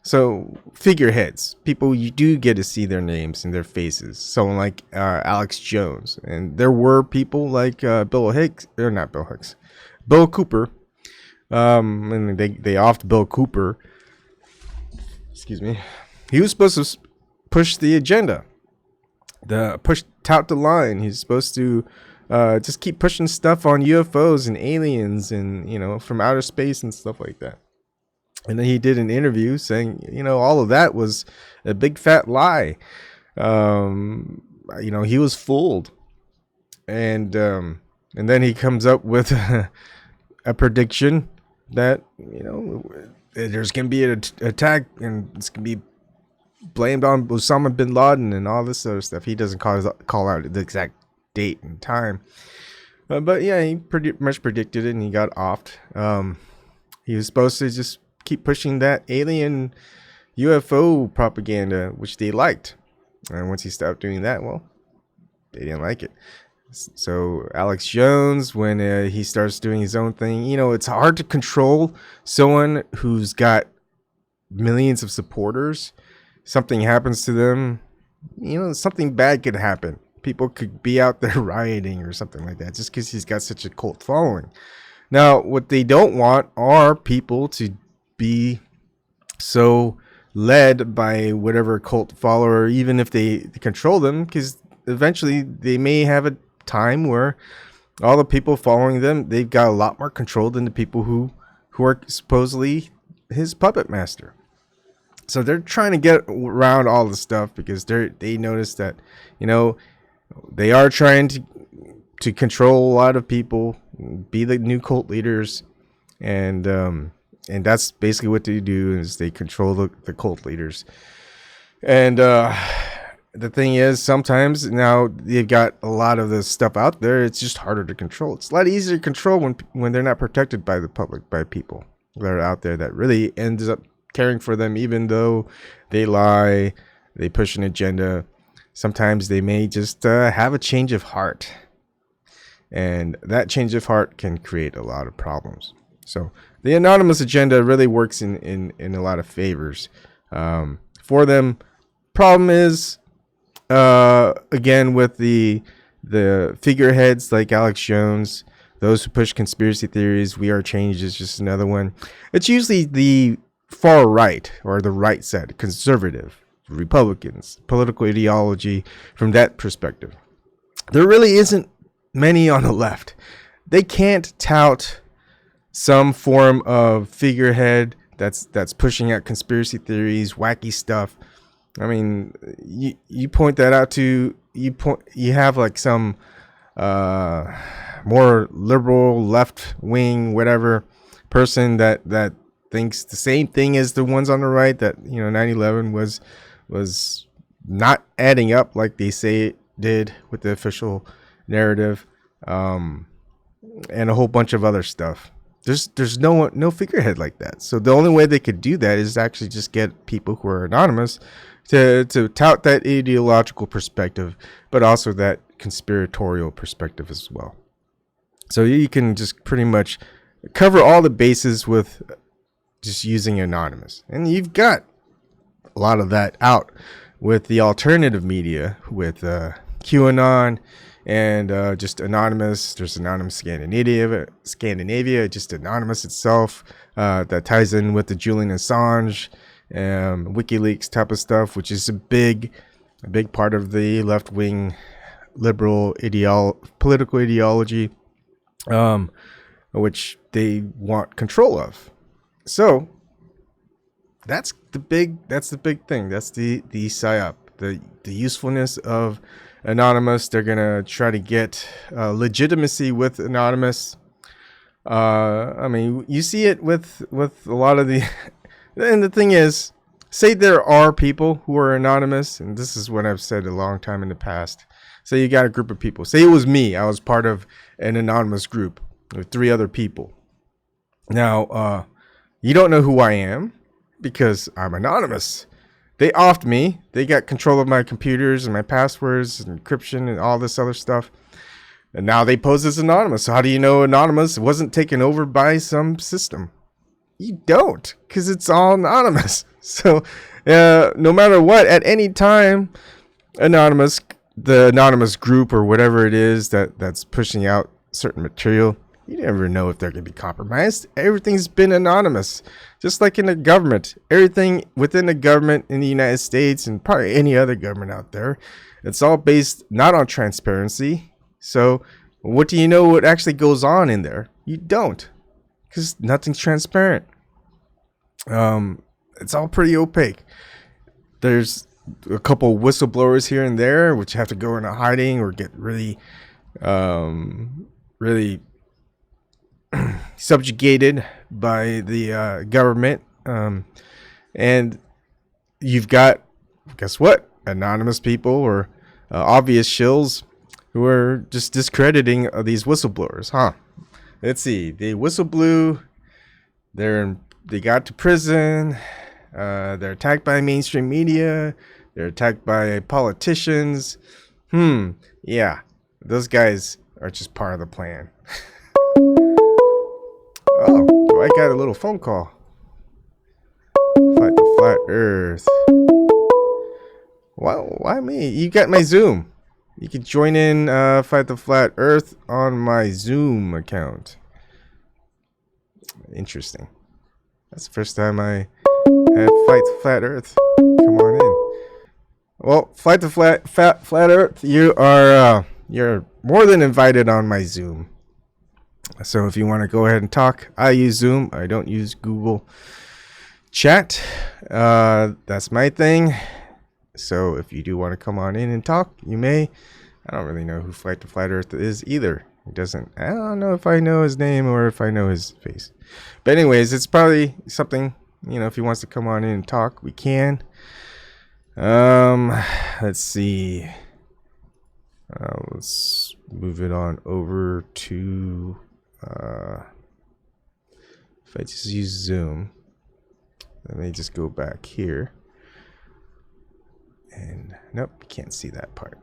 so figureheads, people you do get to see their names and their faces. Someone like Alex Jones, and there were people like Bill Cooper. And they offed Bill Cooper. Excuse me. He was supposed to push the agenda, tout the line. He's supposed to just keep pushing stuff on UFOs and aliens and, you know, from outer space and stuff like that. And then he did an interview saying, you know, all of that was a big fat lie. You know, he was fooled. And then he comes up with a prediction that, you know, there's going to be an attack and it's going to be blamed on Osama bin Laden and all this other stuff. He doesn't call out the exact date and time. But yeah, he pretty much predicted it and he got offed. He was supposed to just keep pushing that alien UFO propaganda, which they liked. And once he stopped doing that, well, they didn't like it. So Alex Jones, when he starts doing his own thing, you know, it's hard to control someone who's got millions of supporters. Something happens to them, you know, something bad could happen. People could be out there rioting or something like that just because he's got such a cult following. Now, what they don't want are people to be so led by whatever cult follower, even if they control them, because eventually they may have a time where all the people following them, they've got a lot more control than the people who are supposedly his puppet master. So they're trying to get around all the stuff because they notice that, you know, they are trying to control a lot of people, be the new cult leaders, and that's basically what they do is they control the cult leaders. And the thing is, sometimes now they've got a lot of this stuff out there. It's just harder to control. It's a lot easier to control when they're not protected by the public, by people that are out there that really ends up caring for them, even though they lie, they push an agenda. Sometimes they may just have a change of heart, and that change of heart can create a lot of problems. So the anonymous agenda really works in a lot of favors for them. Problem is, again, with the figureheads like Alex Jones, those who push conspiracy theories, We Are Change is just another one. It's usually the far right or the right side, conservative, Republicans, political ideology from that perspective. There really isn't many on the left. They can't tout some form of figurehead that's pushing out conspiracy theories, wacky stuff. I mean, you point that out to you have like some more liberal, left wing, whatever person that thinks the same thing as the ones on the right, that, you know, 9/11 was not adding up like they say it did with the official narrative, and a whole bunch of other stuff. There's no figurehead like that. So the only way they could do that is actually just get people who are anonymous to tout that ideological perspective, but also that conspiratorial perspective as well. So you can just pretty much cover all the bases with just using anonymous. And you've got a lot of that out with the alternative media, with QAnon and just anonymous. There's anonymous Scandinavia, just anonymous itself, that ties in with the Julian Assange, WikiLeaks type of stuff, which is a big part of the left-wing liberal political ideology, which they want control of. So that's the big thing. That's the PSYOP, the usefulness of anonymous. They're gonna try to get legitimacy with anonymous. I mean, you see it with a lot of the and the thing is, say there are people who are anonymous, and this is what I've said a long time in the past. Say you got a group of people, say it was me, I was part of an anonymous group with 3 other people. Now you don't know who I am because I'm anonymous. They offed me. They got control of my computers and my passwords and encryption and all this other stuff. And now they pose as anonymous. So how do you know anonymous wasn't taken over by some system? You don't, because it's all anonymous. So no matter what, at any time, the anonymous group or whatever it is that's pushing out certain material, you never know if they're going to be compromised. Everything's been anonymous. Just like in the government. Everything within the government in the United States and probably any other government out there, it's all based not on transparency. So What do you know what actually goes on in there? You don't, because nothing's transparent. It's all pretty opaque. There's a couple whistleblowers here and there which have to go into hiding or get really subjugated by the government. And you've got, guess what, anonymous people or obvious shills who are just discrediting these whistleblowers, huh? Let's see. They whistleblew. They got to prison. They're attacked by mainstream media. They're attacked by politicians. Yeah, those guys are just part of the plan. Oh, I got a little phone call. Fight the flat Earth. Why me? You got my Zoom. You can join in Fight the Flat Earth on my Zoom account. Interesting. That's the first time I had Fight the Flat Earth. Come on in. Well, Fight the Flat Earth, you're more than invited on my Zoom. So if you want to go ahead and talk, I use Zoom. I don't use Google Chat. That's my thing. So if you do want to come on in and talk, you may. I don't really know who Fight the Flat Earth is either. I don't know if I know his name or if I know his face. But anyways, it's probably something, if he wants to come on in and talk, we can. Let's see. Let's move it on over to if I just use Zoom. Let me just go back here. And nope, you can't see that part.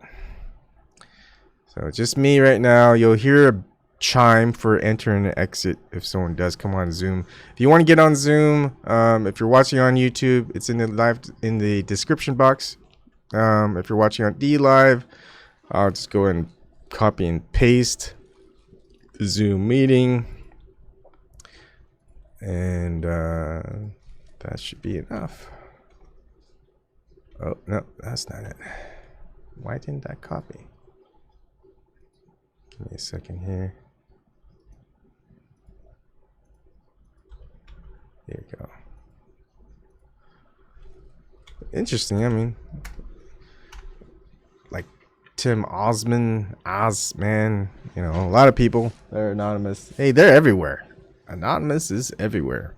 So it's just me right now. You'll hear a chime for enter and exit if someone does come on Zoom. If you want to get on Zoom, if you're watching on YouTube, it's in the description box. If you're watching on DLive, I'll just go and copy and paste the Zoom meeting, and that should be enough. Oh, no, that's not it. Why didn't that copy? Give me a second here. There you go. Interesting. I mean, like Tim Osman, a lot of people, they're anonymous. Hey, they're everywhere. Anonymous is everywhere.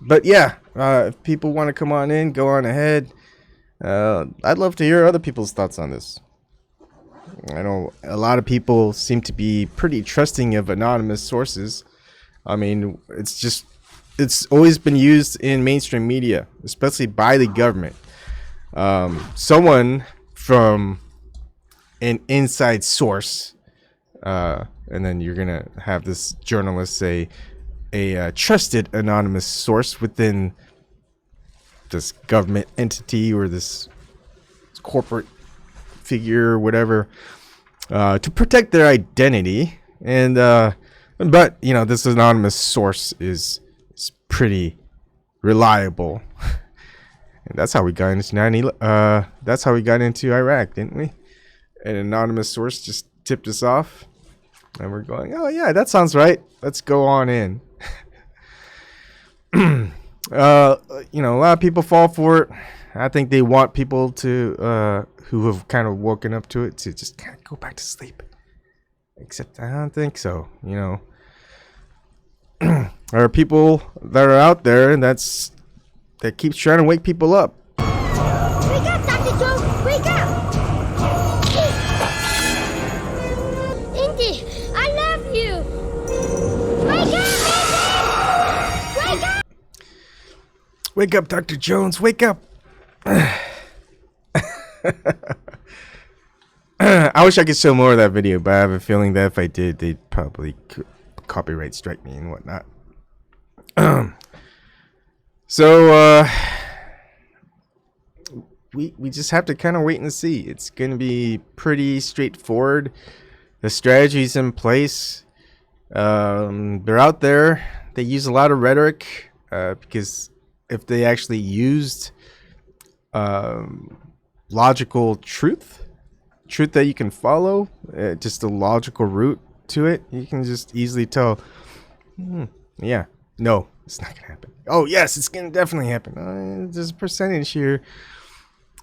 But yeah, if people want to come on in, go on ahead. I'd love to hear other people's thoughts on this. I know a lot of people seem to be pretty trusting of anonymous sources. I mean, it's always been used in mainstream media, especially by the government. Someone from an inside source, and then you're gonna have this journalist say a trusted anonymous source within this government entity or this corporate figure or whatever, to protect their identity. And but this anonymous source is pretty reliable. And that's how we got into that's how we got into Iraq, didn't we? An anonymous source just tipped us off, and we're going, oh yeah, that sounds right, let's go on in. A lot of people fall for it. I think they want people to who have kind of woken up to it to just kind of go back to sleep. Except I don't think so. There are people that are out there that keeps trying to wake people up.
Wake up, Dr. Jones! Wake up! Indy, I love you! Wake up, Indy! Wake up!
Wake up, Dr. Jones, wake up! I wish I could show more of that video, but I have a feeling that if I did, they'd probably copyright strike me and whatnot. So we just have to kind of wait and see. It's going to be pretty straightforward. The strategy's in place. They're out there. They use a lot of rhetoric because if they actually used logical truth that you can follow, just a logical route to it. You can just easily tell, yeah, no, it's not gonna happen. Oh yes, it's gonna definitely happen. There's a percentage here,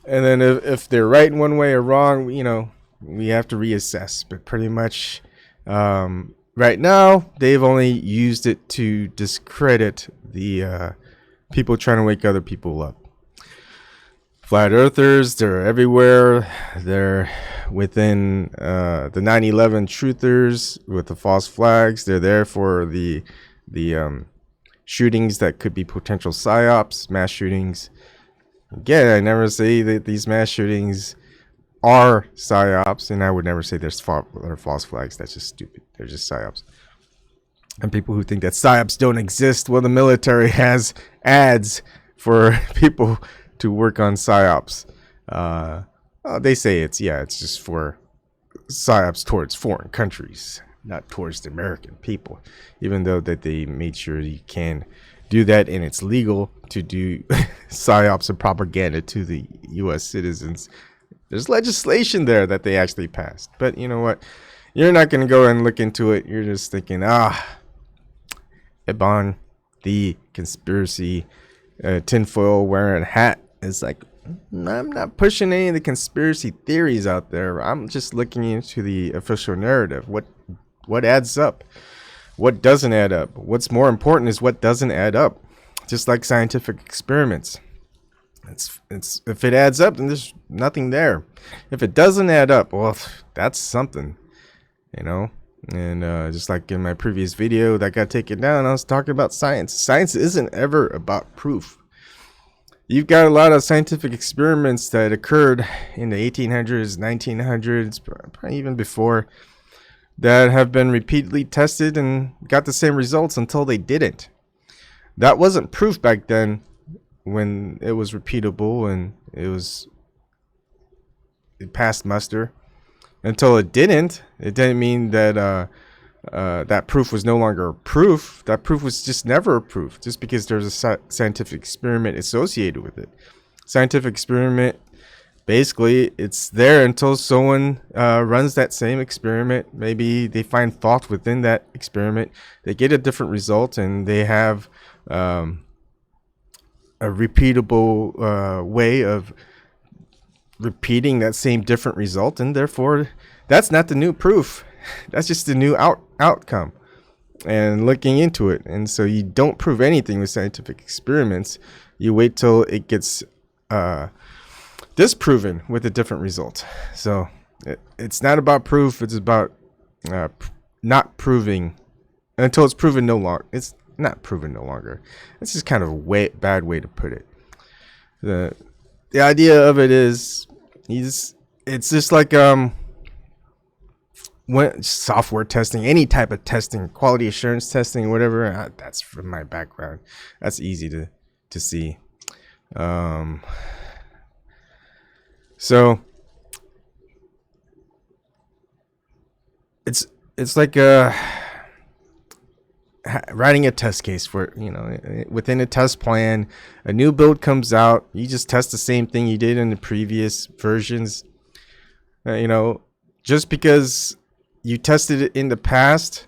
and then if they're right in one way or wrong, we have to reassess. But pretty much right now they've only used it to discredit the people trying to wake other people up. Flat earthers, they're everywhere. They're within the 9/11 truthers with the false flags. They're there for the shootings that could be potential psyops, mass shootings. Again, I never say that these mass shootings are psyops, and I would never say they're false flags. That's just stupid. They're just psyops. And people who think that psyops don't exist, well, the military has ads for people to work on psyops. They say it's just for psyops towards foreign countries, not towards the American people, even though that they made sure you can do that and it's legal to do psyops and propaganda to the US citizens. There's legislation there that they actually passed. But you know what? You're not going to go and look into it. You're just thinking, Ibon, the conspiracy tinfoil wearing hat is like, I'm not pushing any of the conspiracy theories out there. I'm just looking into the official narrative. What adds up? What doesn't add up? What's more important is what doesn't add up. Just like scientific experiments. It's if it adds up, then there's nothing there. If it doesn't add up, well, that's something, And just like in my previous video that got taken down, I was talking about science. Science isn't ever about proof. You've got a lot of scientific experiments that occurred in the 1800s, 1900s, probably even before, that have been repeatedly tested and got the same results until they didn't. That wasn't proof back then when it was repeatable and it passed muster. Until it didn't mean that that proof was no longer proof. That proof was just never a proof, just because there's a scientific experiment associated with it. Scientific experiment, basically, it's there until someone runs that same experiment. Maybe they find fault within that experiment. They get a different result, and they have a repeatable way of repeating that same different result, and therefore that's not the new proof. That's just the new outcome and looking into it. And so you don't prove anything with scientific experiments. You wait till it gets disproven with a different result. So it's not about proof. It's about not proving until it's proven no longer. It's not proven no longer. It's just kind of a bad way to put it. The idea of it is it's just like when software testing, any type of testing, quality assurance testing, whatever. That's from my background. That's easy to see. So it's like writing a test case for, within a test plan. A new build comes out, you just test the same thing you did in the previous versions. Just because you tested it in the past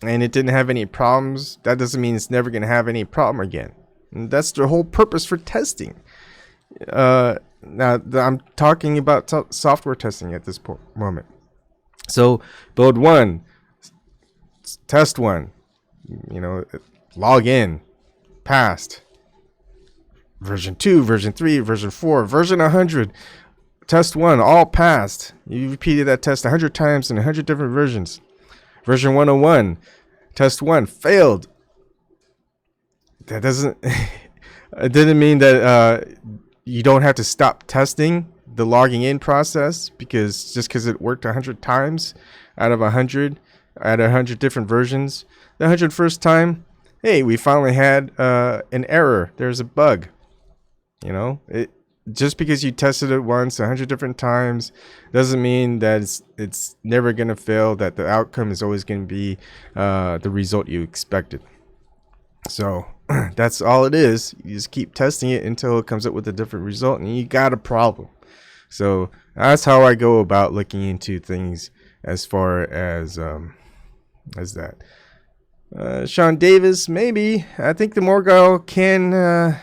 and it didn't have any problems, that doesn't mean it's never going to have any problem again. And that's the whole purpose for testing. Now I'm talking about software testing at this moment. So build 1, test 1, log in, passed. Version 2, version 3, version 4, version 100, test 1, all passed. You repeated that test 100 times in 100 different versions. Version 101, test 1, failed. That doesn't it didn't mean that you don't have to stop testing the logging in process, because just because it worked 100 times out of 100 at 100 different versions, the 101st time, hey, we finally had an error. There's a bug. Just because you tested it once 100 different times doesn't mean that it's never going to fail, that the outcome is always going to be the result you expected. So that's all it is. You just keep testing it until it comes up with a different result, and you got a problem. So that's how I go about looking into things as far as that. Sean Davis, maybe. I think the Morgul can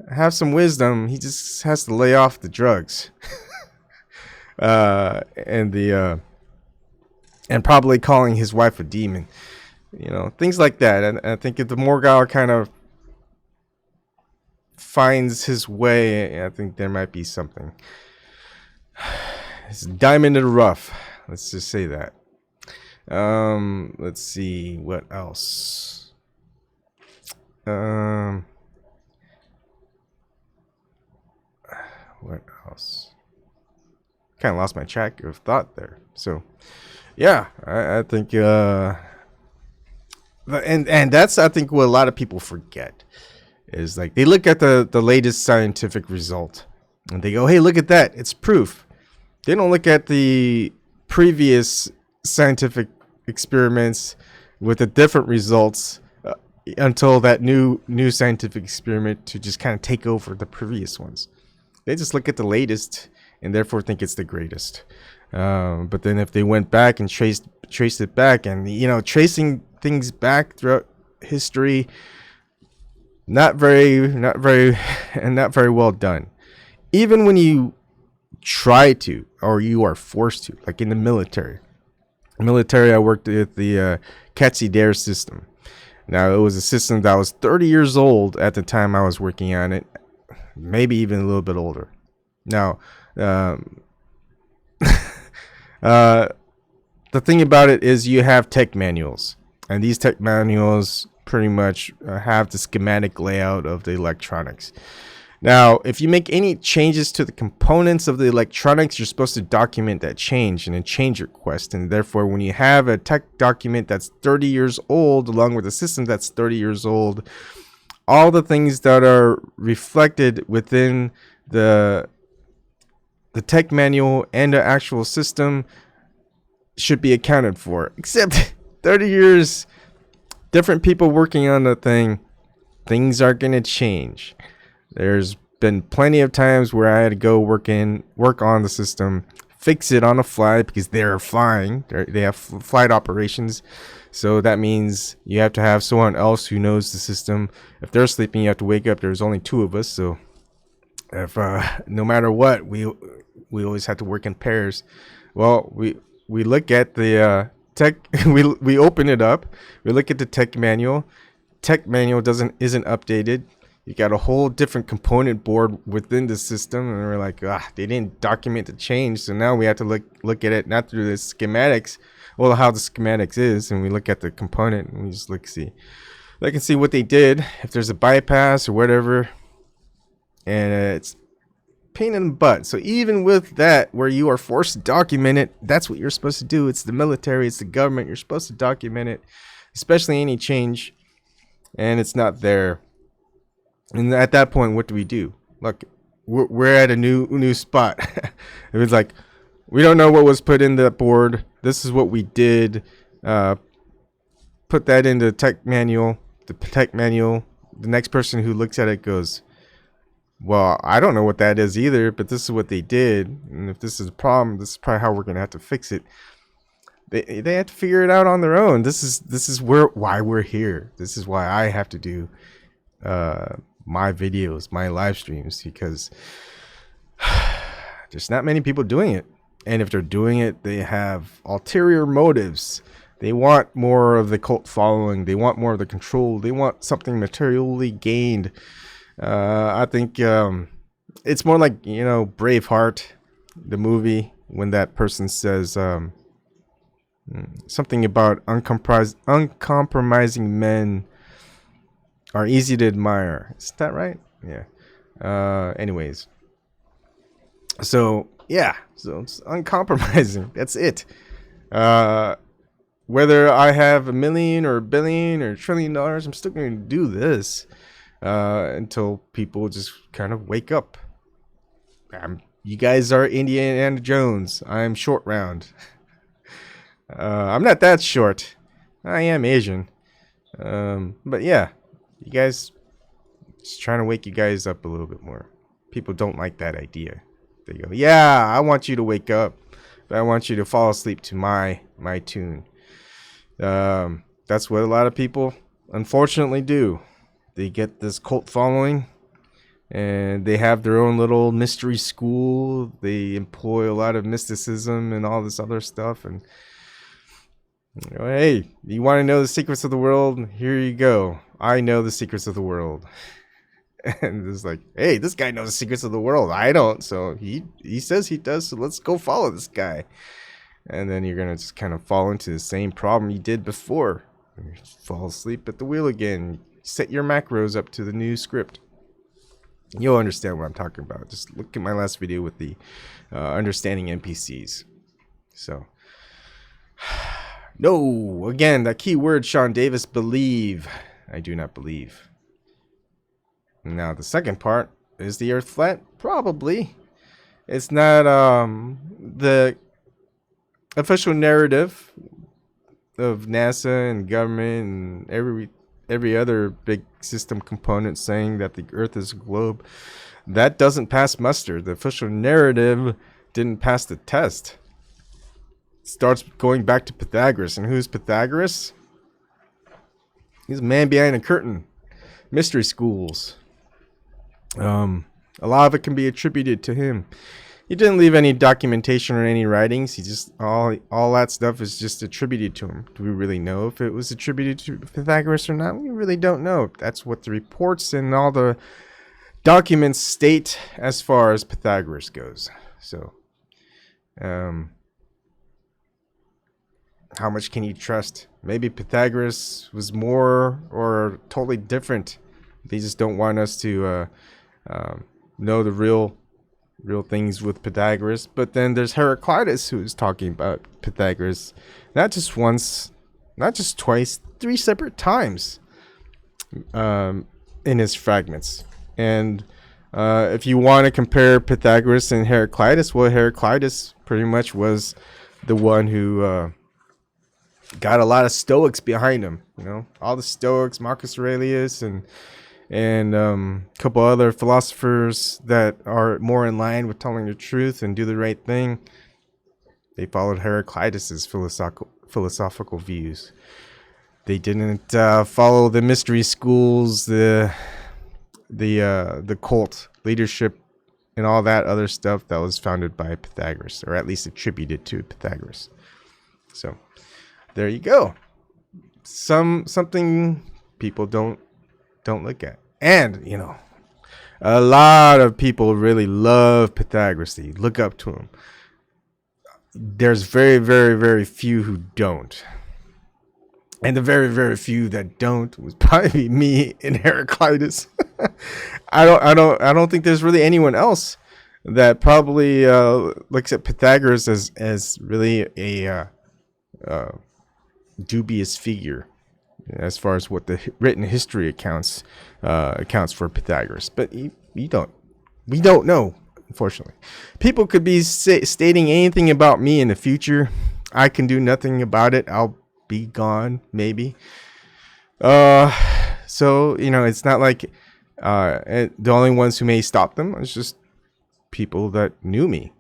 have some wisdom. He just has to lay off the drugs. And probably calling his wife a demon. Things like that. And I think if the Morgul kind of finds his way, I think there might be something. It's a diamond in the rough. Let's just say that. Let's see what else. What else? Kind of lost my track of thought there. So, yeah, I think, and that's, I think, what a lot of people forget is like they look at the latest scientific result and they go, hey, look at that. It's proof. They don't look at the previous scientific experiments with the different results until that new scientific experiment to just kind of take over the previous ones. They just look at the latest and therefore think it's the greatest. But then if they went back and traced it back, and tracing things back throughout history, not very well done. Even when you try to, or you are forced to, like in the military. I worked with the Dare system. Now, it was a system that was 30 years old at the time I was working on it, maybe even a little bit older. Now, the thing about it is you have tech manuals, and these tech manuals pretty much have the schematic layout of the electronics. Now, if you make any changes to the components of the electronics, you're supposed to document that change in a change request. And therefore, when you have a tech document that's 30 years old, along with a system that's 30 years old, all the things that are reflected within the tech manual and the actual system should be accounted for. Except 30 years, different people working on the thing, things are going to change. There's been plenty of times where I had to go work on the system, fix it on the fly because they're flying. They have flight operations. So that means you have to have someone else who knows the system. If they're sleeping, you have to wake up. There's only two of us. So if no matter what, we always have to work in pairs. Well, we look at the tech. we open it up. We look at the tech manual. Tech manual isn't updated. You got a whole different component board within the system, and we're like, they didn't document the change, so now we have to look at it not through the schematics, well, how the schematics is, and we look at the component, and we just look and see what they did, if there's a bypass or whatever, and it's pain in the butt. So even with that, where you are forced to document it, that's what you're supposed to do. It's the military, it's the government. You're supposed to document it, especially any change, and it's not there. And at that point, what do? Look, we're at a new spot. It was like, we don't know what was put in the board. This is what we did. Put that in the tech manual. The tech manual. The next person who looks at it goes, well, I don't know what that is either, but this is what they did. And if this is a problem, this is probably how we're going to have to fix it. They have to figure it out on their own. This is why we're here. This is why I have to do my videos, my live streams, because there's not many people doing it. And if they're doing it, they have ulterior motives. They want more of the cult following. They want more of the control. They want something materially gained. I think it's more like, Braveheart, the movie, when that person says something about uncompromising men are easy to admire. Is that right? Yeah. Anyways. So it's uncompromising. That's it. Whether I have $1 million or $1 billion or $1 trillion, I'm still going to do this until people just kind of wake up. You guys are Indiana Jones. I'm short round. I'm not that short. I am Asian. But yeah. You guys, just trying to wake you guys up a little bit more. People don't like that idea. They go, yeah, I want you to wake up, but I want you to fall asleep to my tune. That's what a lot of people unfortunately do. They get this cult following, and they have their own little mystery school. They employ a lot of mysticism and all this other stuff. And you know, hey, you want to know the secrets of the world? Here you go. I know the secrets of the world. And it's like, hey, this guy knows the secrets of the world. I don't. So he says he does. So let's go follow this guy. And then you're going to just kind of fall into the same problem you did before. You fall asleep at the wheel again. Set your macros up to the new script. You'll understand what I'm talking about. Just look at my last video with the understanding NPCs. So, no, again, that key word, Sean Davis, believe. I do not believe. Now, the second part, is the Earth flat? Probably. It's not the official narrative of NASA and government and every other big system component saying that the Earth is a globe. That doesn't pass muster. The official narrative didn't pass the test. It starts going back to Pythagoras. And who's Pythagoras? He's a man behind a curtain. Mystery schools. A lot of it can be attributed to him. He didn't leave any documentation or any writings. He just all that stuff is just attributed to him. Do we really know if it was attributed to Pythagoras or not? We really don't know. That's what the reports and all the documents state as far as Pythagoras goes. So, how much can you trust? Maybe Pythagoras was more or totally different. They just don't want us to know the real things with Pythagoras. But then there's Heraclitus, who's talking about Pythagoras not just once, not just twice, 3 separate times in his fragments. And if you want to compare Pythagoras and Heraclitus, well, Heraclitus pretty much was the one who got a lot of Stoics behind him. You know, all the Stoics, Marcus Aurelius, and a couple other philosophers that are more in line with telling the truth and do the right thing. They followed Heraclitus's philosophical views. They didn't follow the mystery schools, the cult leadership, and all that other stuff that was founded by Pythagoras, or at least attributed to Pythagoras. So there you go. Something people don't look at. And, you know, a lot of people really love Pythagoras. They look up to him. There's very, very, very few who don't. And the very, very few that don't was probably me and Heraclitus. I don't think there's really anyone else that probably looks at Pythagoras as really a dubious figure as far as what the written history accounts for Pythagoras. But we don't know, unfortunately. People could be stating anything about me in the future. I can do nothing about it. I'll be gone, maybe. So, you know, it's not like the only ones who may stop them is just people that knew me.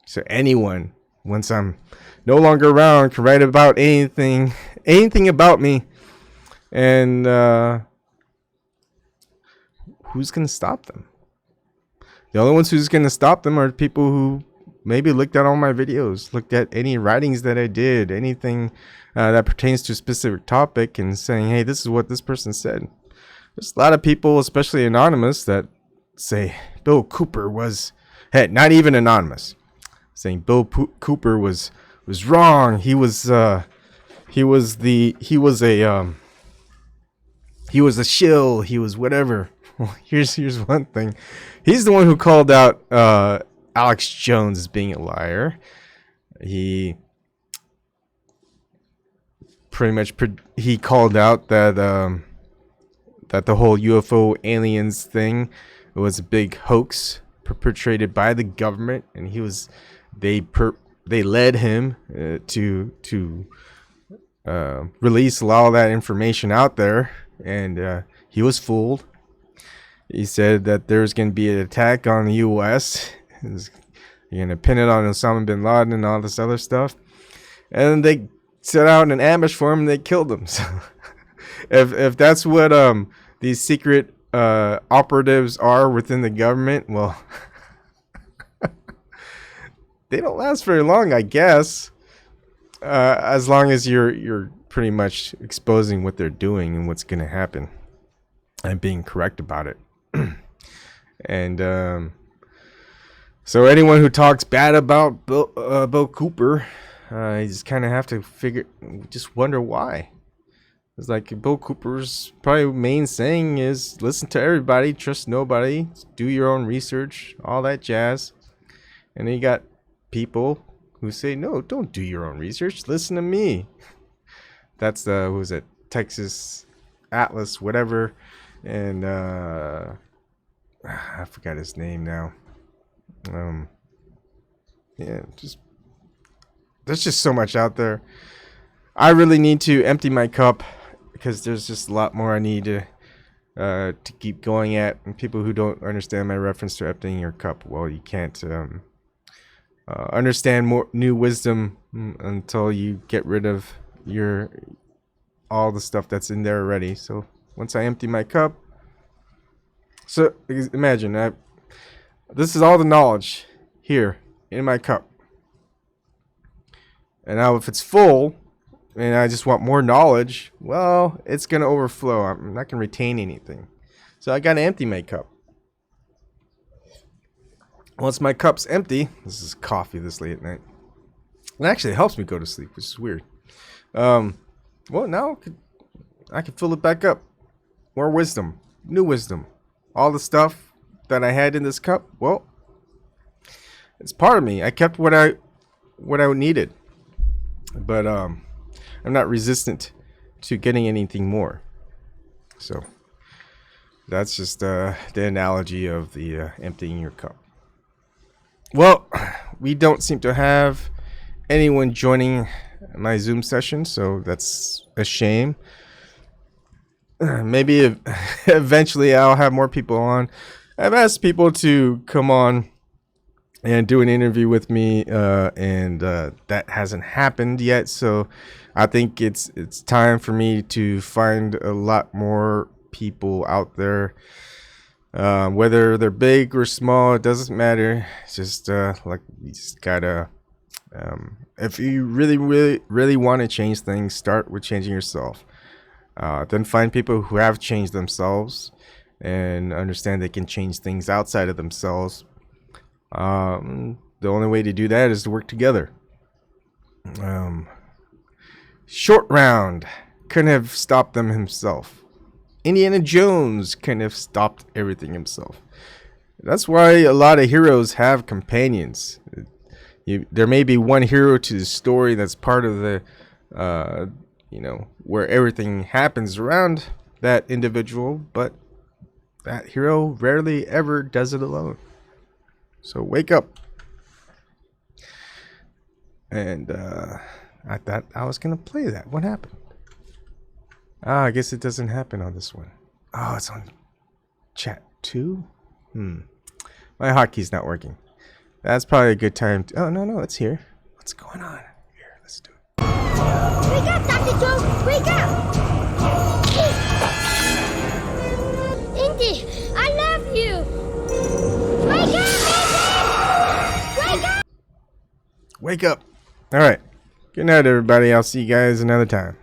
So anyone, once I'm no longer around, can write about anything about me. And who's going to stop them? The only ones who's going to stop them are people who maybe looked at all my videos, looked at any writings that I did, anything that pertains to a specific topic, and saying, hey, this is what this person said. There's a lot of people, especially anonymous, that say Bill Cooper was, hey, not even anonymous, saying Bill Cooper was wrong. He was a shill. He was whatever. Well, here's one thing. He's the one who called out Alex Jones as being a liar. He pretty much he called out that that the whole UFO aliens thing was a big hoax perpetrated by the government, and they led him to release a lot of that information out there, and he was fooled. He said that there's going to be an attack on the U.S. You're gonna pin it on Osama bin Laden and all this other stuff, and they set out an ambush for him and they killed him. So if that's what these secret operatives are within the government, well, they don't last very long, I guess. As long as you're pretty much exposing what they're doing and what's gonna happen, and being correct about it. And so anyone who talks bad about Bill Cooper, you just kind of have to just wonder why. It's like Bill Cooper's probably main saying is listen to everybody, trust nobody, do your own research, all that jazz. And then you got people who say, no, don't do your own research, listen to me. That's the, who was it, Texas Atlas, whatever. And I forgot his name now. Yeah, there's just so much out there. I really need to empty my cup because there's just a lot more I need to keep going at. And people who don't understand my reference to emptying your cup, well, you can't understand more new wisdom until you get rid of all the stuff that's in there already. So once I empty my cup, so imagine this is all the knowledge here in my cup. And now if it's full and I just want more knowledge, well, it's going to overflow. I'm not going to retain anything. So I got to empty my cup. Once my cup's empty, this is coffee this late at night. It actually helps me go to sleep, which is weird. Well, now I can fill it back up. More wisdom, new wisdom. All the stuff that I had in this cup, well, it's part of me. I kept what I needed, but I'm not resistant to getting anything more. So that's just the analogy of the emptying your cup. Well, we don't seem to have anyone joining my Zoom session, so that's a shame. Maybe eventually I'll have more people on. I've asked people to come on and do an interview with me, and that hasn't happened yet. So I think it's time for me to find a lot more people out there. Whether they're big or small, it doesn't matter. It's just like you just gotta. If you really want to change things, start with changing yourself. Then find people who have changed themselves and understand they can change things outside of themselves. The only way to do that is to work together. Short Round couldn't have stopped them himself. Indiana Jones couldn't have stopped everything himself. That's why a lot of heroes have companions. There may be one hero to the story that's part of the, where everything happens around that individual, but that hero rarely ever does it alone. So wake up. And I thought I was going to play that. What happened? I guess it doesn't happen on this one. Oh, it's on chat too? My hotkeys not working. That's probably a good time to... Oh, no, it's here. What's going on? Here, let's do it.
Wake up, Dr. Joe! Wake up! Indy, I love you! Wake up, Indy! Wake up!
Wake up. All right. Good night, everybody. I'll see you guys another time.